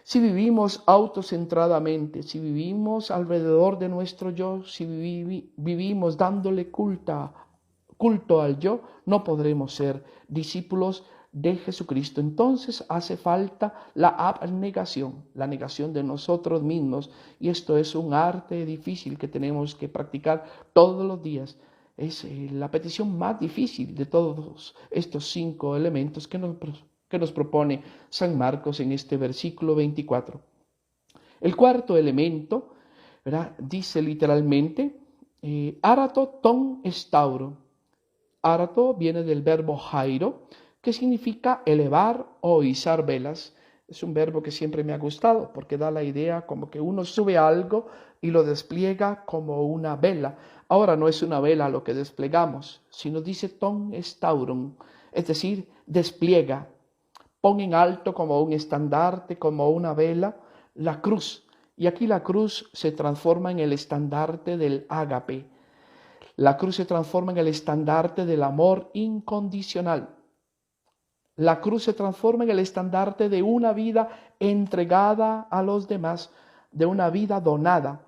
Si vivimos autocentradamente, si vivimos alrededor de nuestro yo, si vivimos dándole culto al yo, no podremos ser discípulos de Jesucristo. Entonces hace falta la abnegación, la negación de nosotros mismos. Y esto es un arte difícil que tenemos que practicar todos los días. Es la petición más difícil de todos estos 5 elementos que nos propone San Marcos en este versículo 24. El cuarto elemento, ¿verdad?, dice literalmente, arato ton estauro. Arato viene del verbo jairo, que significa elevar o izar velas. Es un verbo que siempre me ha gustado porque da la idea como que uno sube algo y lo despliega como una vela. Ahora no es una vela lo que desplegamos, sino dice ton estaurum, es decir, despliega, pon en alto como un estandarte, como una vela, la cruz. Y aquí la cruz se transforma en el estandarte del ágape. La cruz se transforma en el estandarte del amor incondicional. La cruz se transforma en el estandarte de una vida entregada a los demás, de una vida donada,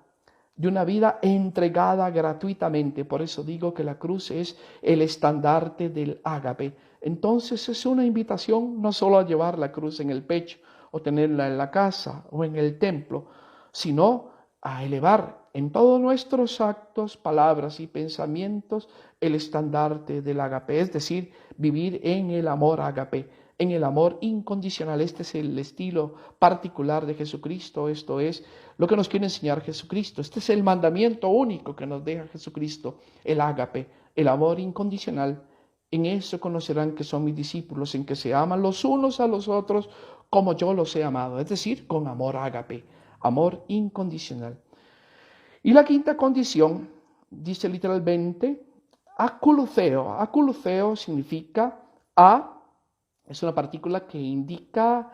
de una vida entregada gratuitamente. Por eso digo que la cruz es el estandarte del ágape. Entonces es una invitación no solo a llevar la cruz en el pecho o tenerla en la casa o en el templo, sino a elevar en todos nuestros actos, palabras y pensamientos el estandarte del ágape, es decir, vivir en el amor ágape, en el amor incondicional. Este es el estilo particular de Jesucristo, esto es lo que nos quiere enseñar Jesucristo. Este es el mandamiento único que nos deja Jesucristo, el ágape, el amor incondicional. En eso conocerán que son mis discípulos, en que se aman los unos a los otros como yo los he amado, es decir, con amor ágape, amor incondicional. Y la quinta condición dice literalmente aculuceo. Aculuceo significa es una partícula que indica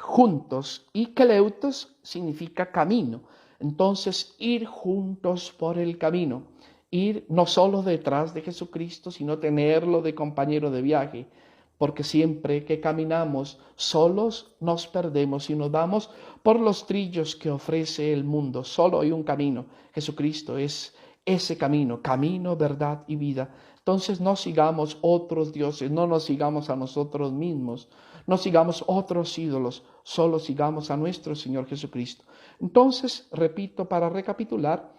juntos, y keleutos significa camino. Entonces, ir juntos por el camino, ir no solo detrás de Jesucristo, sino tenerlo de compañero de viaje, porque siempre que caminamos solos nos perdemos y nos damos por los trillos que ofrece el mundo. Solo hay un camino, Jesucristo es ese camino, camino, verdad y vida. Entonces no sigamos otros dioses, no nos sigamos a nosotros mismos, no sigamos otros ídolos, solo sigamos a nuestro Señor Jesucristo. Entonces, repito, para recapitular,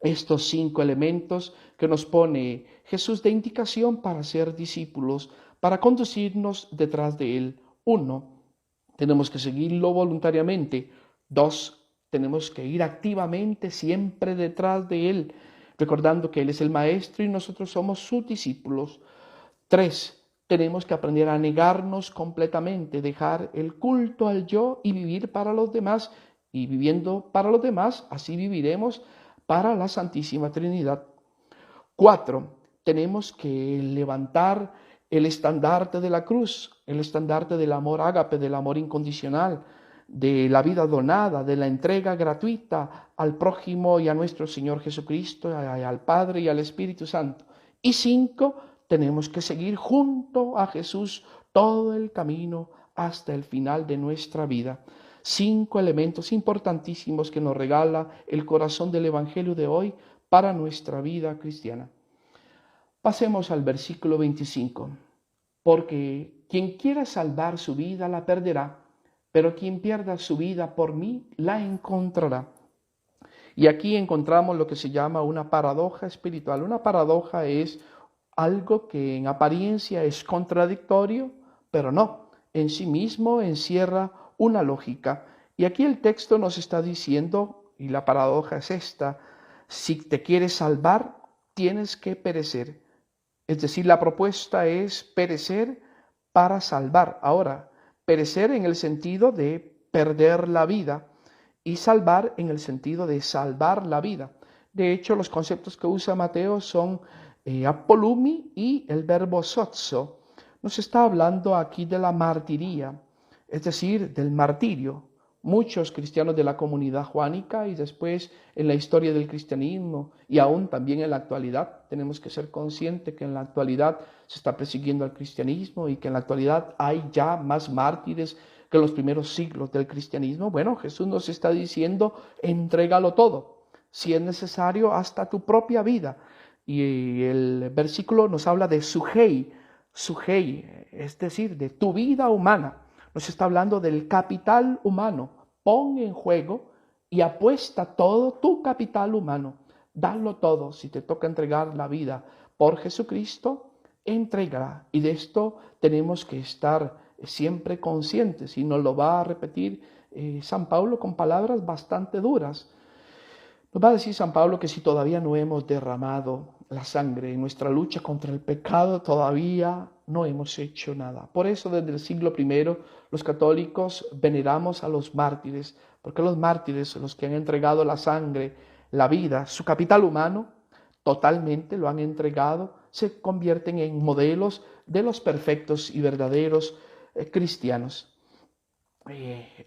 estos 5 elementos que nos pone Jesús de indicación para ser discípulos, para conducirnos detrás de Él. 1, tenemos que seguirlo voluntariamente. 2, tenemos que ir activamente siempre detrás de Él, recordando que Él es el Maestro y nosotros somos sus discípulos. 3, tenemos que aprender a negarnos completamente, dejar el culto al yo y vivir para los demás. Y viviendo para los demás, así viviremos para la Santísima Trinidad. 4, tenemos que levantar el estandarte de la cruz, el estandarte del amor ágape, del amor incondicional, de la vida donada, de la entrega gratuita al prójimo y a nuestro Señor Jesucristo, al Padre y al Espíritu Santo. Y 5, tenemos que seguir junto a Jesús todo el camino hasta el final de nuestra vida. 5 elementos importantísimos que nos regala el corazón del Evangelio de hoy para nuestra vida cristiana. Pasemos al versículo 25. Porque quien quiera salvar su vida la perderá, pero quien pierda su vida por mí la encontrará. Y aquí encontramos lo que se llama una paradoja espiritual. Una paradoja es algo que en apariencia es contradictorio, pero no, en sí mismo encierra una lógica. Y aquí el texto nos está diciendo, y la paradoja es esta: si te quieres salvar, tienes que perecer. Es decir, la propuesta es perecer para salvar. Ahora, perecer en el sentido de perder la vida y salvar en el sentido de salvar la vida. De hecho, los conceptos que usa Mateo son apolumi y el verbo sozo. Nos está hablando aquí de la martiría, es decir, del martirio. Muchos cristianos de la comunidad juánica y después en la historia del cristianismo y aún también en la actualidad, tenemos que ser conscientes que en la actualidad se está persiguiendo al cristianismo y que en la actualidad hay ya más mártires que en los primeros siglos del cristianismo. Bueno, Jesús nos está diciendo, entrégalo todo, si es necesario hasta tu propia vida. Y el versículo nos habla de sujei, es decir, de tu vida humana. Nos está hablando del capital humano. Pon en juego y apuesta todo tu capital humano. Dalo todo. Si te toca entregar la vida por Jesucristo, entrégala. Y de esto tenemos que estar siempre conscientes. Y nos lo va a repetir San Pablo con palabras bastante duras. Nos va a decir San Pablo que si todavía no hemos derramado la sangre en nuestra lucha contra el pecado, todavía no hemos hecho nada. Por eso desde el siglo I los católicos veneramos a los mártires, porque los mártires, los que han entregado la sangre, la vida, su capital humano, totalmente lo han entregado, se convierten en modelos de los perfectos y verdaderos cristianos.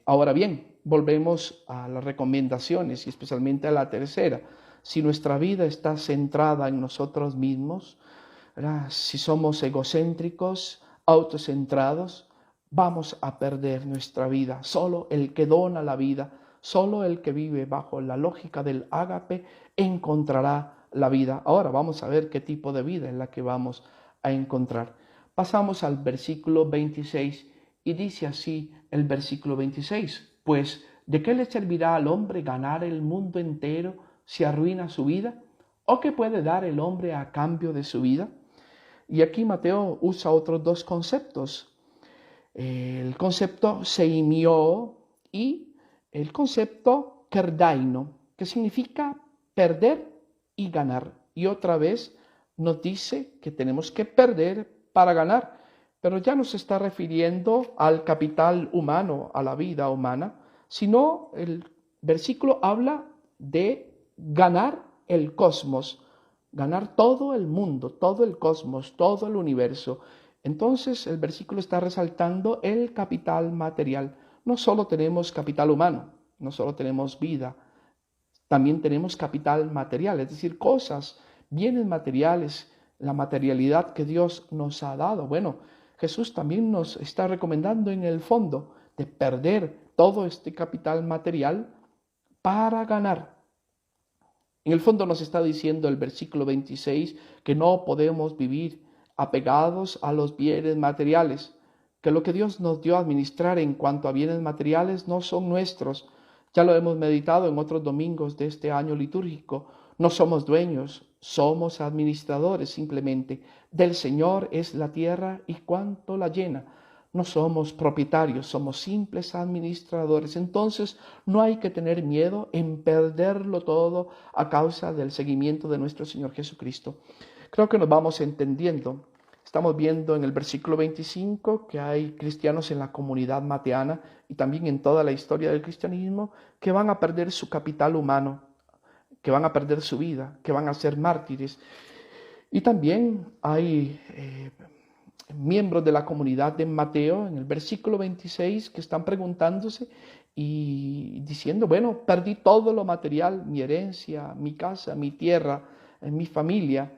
Ahora bien, volvemos a las recomendaciones y especialmente a la tercera. Si nuestra vida está centrada en nosotros mismos, ¿verdad? Si somos egocéntricos, autocentrados, vamos a perder nuestra vida. Solo el que dona la vida, solo el que vive bajo la lógica del ágape encontrará la vida. Ahora vamos a ver qué tipo de vida es la que vamos a encontrar. Pasamos al versículo 26 y dice así el versículo 26, pues ¿de qué le servirá al hombre ganar el mundo entero si arruina su vida? ¿O qué puede dar el hombre a cambio de su vida? Y aquí Mateo usa otros dos conceptos, el concepto seimio y el concepto kerdaino, que significa perder y ganar. Y otra vez nos dice que tenemos que perder para ganar, pero ya no se está refiriendo al capital humano, a la vida humana, sino el versículo habla de ganar el cosmos, ganar todo el mundo, todo el cosmos, todo el universo. Entonces el versículo está resaltando el capital material. No solo tenemos capital humano, no solo tenemos vida, también tenemos capital material, es decir, cosas, bienes materiales, la materialidad que Dios nos ha dado. Bueno, Jesús también nos está recomendando en el fondo de perder todo este capital material para ganar. En el fondo nos está diciendo el versículo 26 que no podemos vivir apegados a los bienes materiales, que lo que Dios nos dio a administrar en cuanto a bienes materiales no son nuestros. Ya lo hemos meditado en otros domingos de este año litúrgico. No somos dueños, somos administradores simplemente. Del Señor es la tierra y cuanto la llena. No somos propietarios, somos simples administradores. Entonces no hay que tener miedo en perderlo todo a causa del seguimiento de nuestro Señor Jesucristo. Creo que nos vamos entendiendo. Estamos viendo en el versículo 25 que hay cristianos en la comunidad mateana y también en toda la historia del cristianismo que van a perder su capital humano, que van a perder su vida, que van a ser mártires. Y también hay miembros de la comunidad de Mateo, en el versículo 26, que están preguntándose y diciendo, bueno, perdí todo lo material, mi herencia, mi casa, mi tierra, mi familia,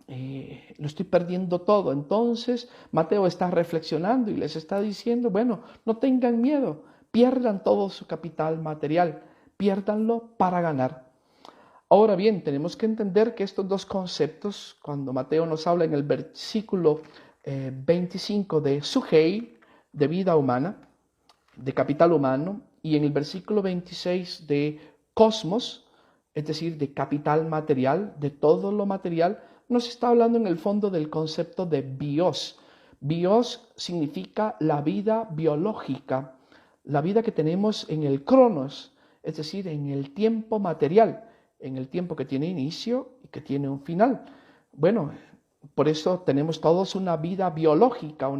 lo estoy perdiendo todo. Entonces Mateo está reflexionando y les está diciendo, bueno, no tengan miedo, pierdan todo su capital material, piérdanlo para ganar. Ahora bien, tenemos que entender que estos dos conceptos, cuando Mateo nos habla en el versículo 25 de sujei, de vida humana, de capital humano, y en el versículo 26 de cosmos, es decir, de capital material, de todo lo material, nos está hablando en el fondo del concepto de bios. Bios significa la vida biológica, la vida que tenemos en el cronos, es decir, en el tiempo material, en el tiempo que tiene inicio y que tiene un final. Bueno, por eso tenemos todos una vida biológica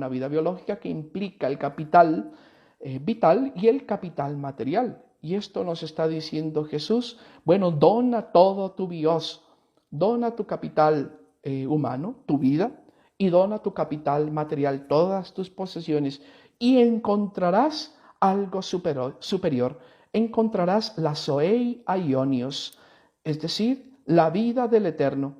que implica el capital vital y el capital material. Y esto nos está diciendo Jesús, bueno, dona todo tu bios, dona tu capital humano, tu vida, y dona tu capital material, todas tus posesiones, y encontrarás algo superior. Encontrarás la zoei aionios, es decir, la vida del Eterno.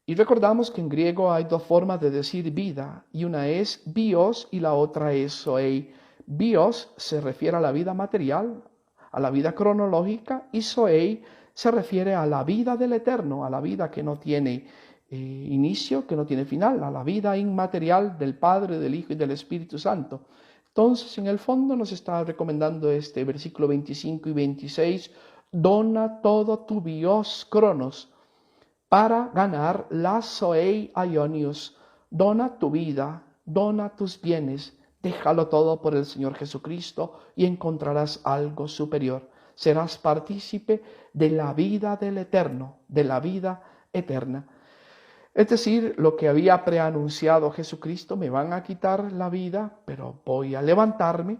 Y recordamos que en griego hay dos formas de decir vida, y una es bios y la otra es zoei. Bios se refiere a la vida material, a la vida cronológica, y zoei se refiere a la vida del Eterno, a la vida que no tiene inicio, que no tiene final, a la vida inmaterial del Padre, del Hijo y del Espíritu Santo. Entonces, en el fondo nos está recomendando este versículo 25 y 26, dona todo tu bios cronos para ganar la zoei aionios, dona tu vida, dona tus bienes, déjalo todo por el Señor Jesucristo y encontrarás algo superior. Serás partícipe de la vida del Eterno, de la vida eterna. Es decir, lo que había preanunciado Jesucristo, me van a quitar la vida, pero voy a levantarme,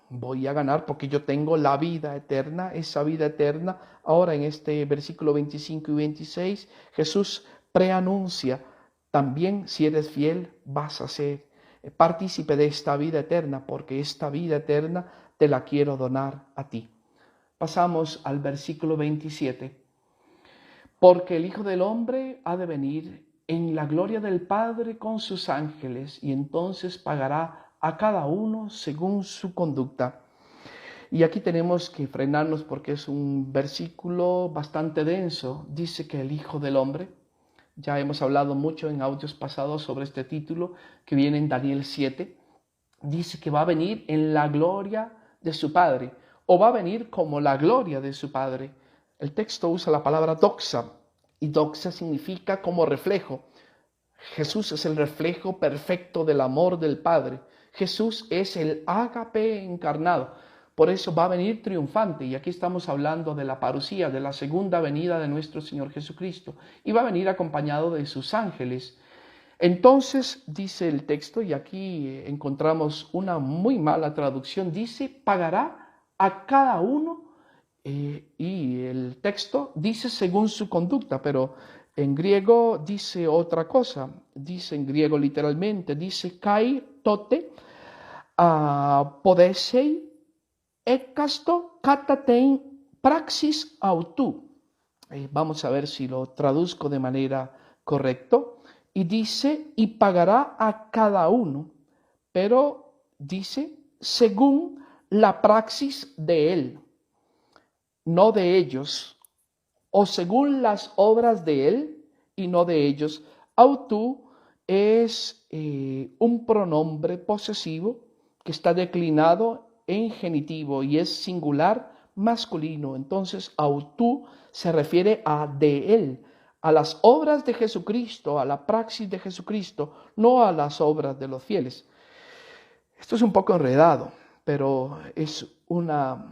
voy a ganar porque yo tengo la vida eterna, esa vida eterna. Ahora en este versículo 25 y 26, Jesús preanuncia, también si eres fiel vas a ser partícipe de esta vida eterna, porque esta vida eterna te la quiero donar a ti. Pasamos al versículo 27. Porque el Hijo del Hombre ha de venir en la gloria del Padre con sus ángeles, y entonces pagará a cada uno según su conducta. Y aquí tenemos que frenarnos porque es un versículo bastante denso. Dice que el Hijo del Hombre, ya hemos hablado mucho en audios pasados sobre este título que viene en Daniel 7, dice que va a venir en la gloria de su Padre, o va a venir como la gloria de su Padre. El texto usa la palabra doxa, y doxa significa como reflejo. Jesús es el reflejo perfecto del amor del Padre. Jesús es el ágape encarnado. Por eso va a venir triunfante. Y aquí estamos hablando de la parusía, de la segunda venida de nuestro Señor Jesucristo. Y va a venir acompañado de sus ángeles. Entonces, dice el texto, y aquí encontramos una muy mala traducción, dice, pagará a cada uno, y el texto dice según su conducta, pero en griego dice otra cosa, dice en griego literalmente, dice kai tote podesei ekasto katatein praxis autu. Vamos a ver si lo traduzco de manera correcta. Y dice, y pagará a cada uno, pero dice, según la praxis de él, no de ellos, o según las obras de él y no de ellos. Autu es un pronombre posesivo que está declinado en genitivo y es singular masculino. Entonces, autu se refiere a de él, a las obras de Jesucristo, a la praxis de Jesucristo, no a las obras de los fieles. Esto es un poco enredado, pero es una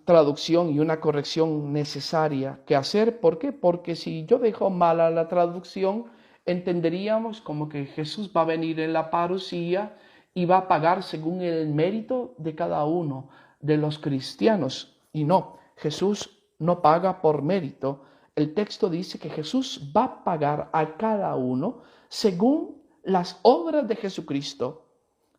traducción y una corrección necesaria que hacer. ¿Por qué? Porque si yo dejo mala la traducción, entenderíamos como que Jesús va a venir en la parusía y va a pagar según el mérito de cada uno de los cristianos. Y no, Jesús no paga por mérito. El texto dice que Jesús va a pagar a cada uno según las obras de Jesucristo,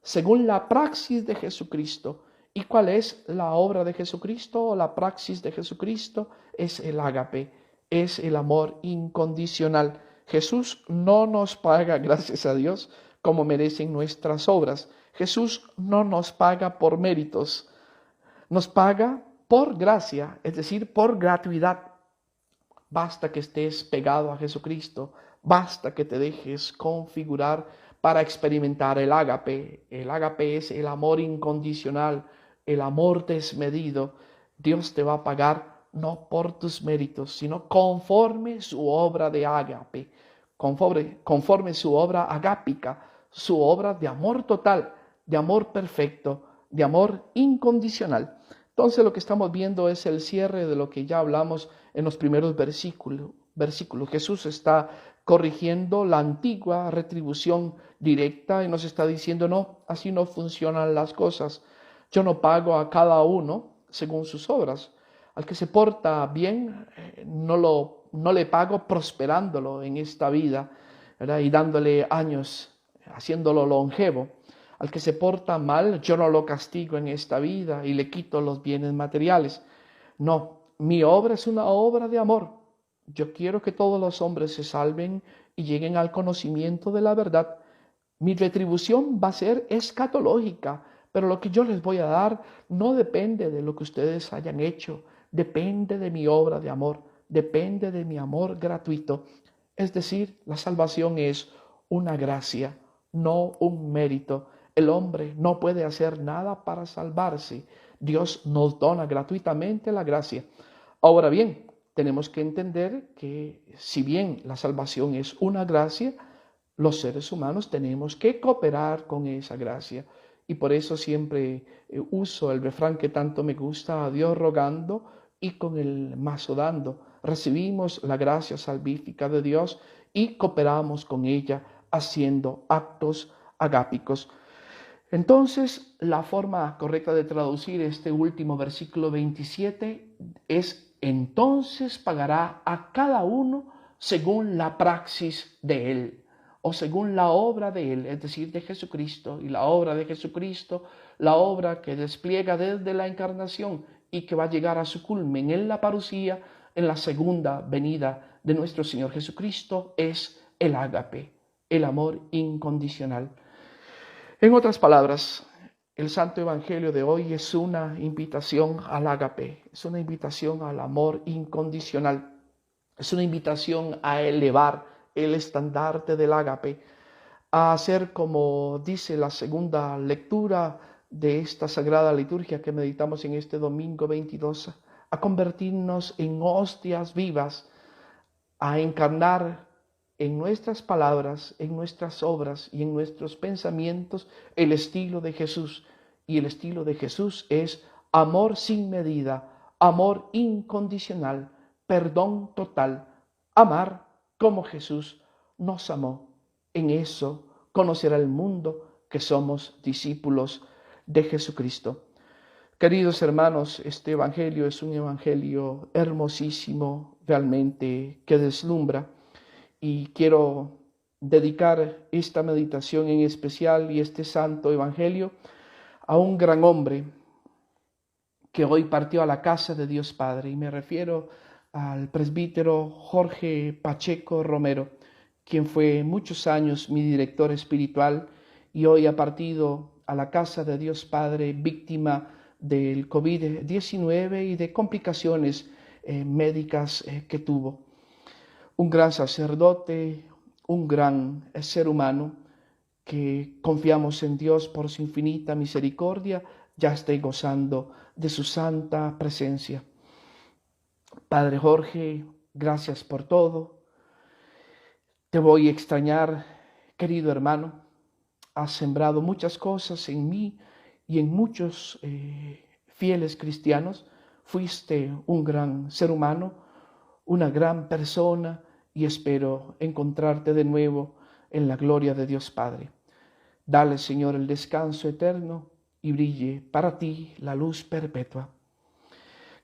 según la praxis de Jesucristo. ¿Y cuál es la obra de Jesucristo o la praxis de Jesucristo? Es el ágape, es el amor incondicional. Jesús no nos paga, gracias a Dios, como merecen nuestras obras. Jesús no nos paga por méritos, nos paga por gracia, es decir, por gratuidad. Basta que estés pegado a Jesucristo, basta que te dejes configurar para experimentar el ágape. El ágape es el amor incondicional, el amor desmedido. Dios te va a pagar no por tus méritos, sino conforme su obra de ágape, conforme su obra agápica, su obra de amor total, de amor perfecto, de amor incondicional. Entonces lo que estamos viendo es el cierre de lo que ya hablamos en los primeros versículos. Jesús está corrigiendo la antigua retribución directa y nos está diciendo, no, así no funcionan las cosas. Yo no pago a cada uno según sus obras. Al que se porta bien, no le pago prosperándolo en esta vida, ¿verdad? Y dándole años, haciéndolo longevo. Al que se porta mal, yo no lo castigo en esta vida y le quito los bienes materiales. No, mi obra es una obra de amor. Yo quiero que todos los hombres se salven y lleguen al conocimiento de la verdad. Mi retribución va a ser escatológica, pero lo que yo les voy a dar no depende de lo que ustedes hayan hecho, depende de mi obra de amor, depende de mi amor gratuito. Es decir, la salvación es una gracia, no un mérito. El hombre no puede hacer nada para salvarse. Dios nos dona gratuitamente la gracia. Ahora bien, tenemos que entender que si bien la salvación es una gracia, los seres humanos tenemos que cooperar con esa gracia. Y por eso siempre uso el refrán que tanto me gusta, a Dios rogando y con el mazo dando. Recibimos la gracia salvífica de Dios y cooperamos con ella haciendo actos agápicos. Entonces, la forma correcta de traducir este último versículo 27 es: entonces pagará a cada uno según la praxis de él, o según la obra de él, es decir, de Jesucristo. Y la obra de Jesucristo, la obra que despliega desde la encarnación y que va a llegar a su culmen en la parucía, en la segunda venida de nuestro Señor Jesucristo, es el ágape, el amor incondicional. En otras palabras, el Santo Evangelio de hoy es una invitación al ágape, es una invitación al amor incondicional, es una invitación a elevar el estandarte del ágape, a hacer como dice la segunda lectura de esta sagrada liturgia que meditamos en este domingo 22, a convertirnos en hostias vivas, a encarnar en nuestras palabras, en nuestras obras y en nuestros pensamientos el estilo de Jesús. Y el estilo de Jesús es amor sin medida, amor incondicional, perdón total, amar como Jesús nos amó. En eso conocerá el mundo que somos discípulos de Jesucristo. Queridos hermanos, este evangelio es un evangelio hermosísimo, realmente, que deslumbra. Y quiero dedicar esta meditación en especial y este santo evangelio a un gran hombre que hoy partió a la casa de Dios Padre. Y me refiero al presbítero Jorge Pacheco Romero, quien fue muchos años mi director espiritual y hoy ha partido a la casa de Dios Padre víctima del COVID-19 y de complicaciones médicas que tuvo. Un gran sacerdote, un gran ser humano que confiamos en Dios por su infinita misericordia, ya esté gozando de su santa presencia. Padre Jorge, gracias por todo. Te voy a extrañar, querido hermano. Has sembrado muchas cosas en mí y en muchos fieles cristianos. Fuiste un gran ser humano, una gran persona, y espero encontrarte de nuevo en la gloria de Dios Padre. Dale, Señor, el descanso eterno y brille para ti la luz perpetua.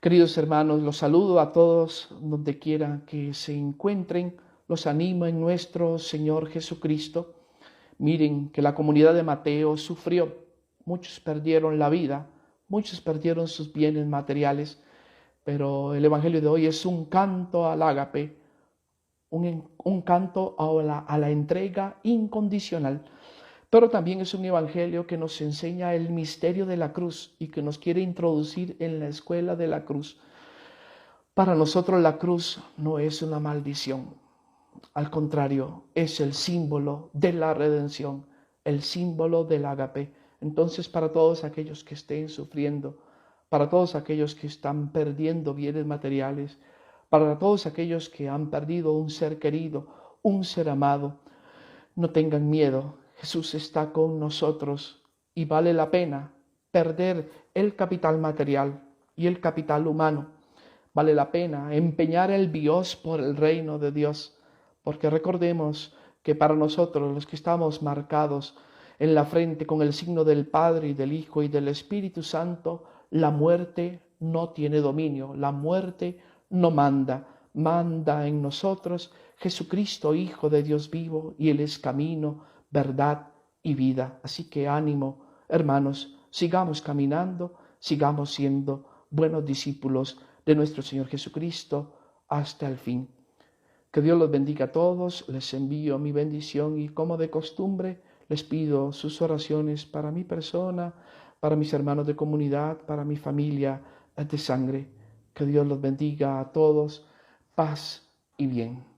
Queridos hermanos, los saludo a todos donde quiera que se encuentren. Los animo en nuestro Señor Jesucristo. Miren que la comunidad de Mateo sufrió, muchos perdieron la vida, muchos perdieron sus bienes materiales, pero el Evangelio de hoy es un canto al ágape, un canto a la entrega incondicional, pero también es un evangelio que nos enseña el misterio de la cruz y que nos quiere introducir en la escuela de la cruz. Para nosotros la cruz no es una maldición, al contrario, es el símbolo de la redención, el símbolo del ágape. Entonces, para todos aquellos que estén sufriendo, para todos aquellos que están perdiendo bienes materiales, para todos aquellos que han perdido un ser querido, un ser amado, no tengan miedo. Jesús está con nosotros y vale la pena perder el capital material y el capital humano. Vale la pena empeñar el bios por el reino de Dios, porque recordemos que para nosotros, los que estamos marcados en la frente con el signo del Padre y del Hijo y del Espíritu Santo, la muerte no tiene dominio, la muerte no manda, manda en nosotros Jesucristo, Hijo de Dios vivo, y Él es camino, verdad y vida. Así que ánimo, hermanos, sigamos caminando, sigamos siendo buenos discípulos de nuestro Señor Jesucristo hasta el fin. Que Dios los bendiga a todos, les envío mi bendición y como de costumbre les pido sus oraciones para mi persona, para mis hermanos de comunidad, para mi familia de sangre. Que Dios los bendiga a todos, paz y bien.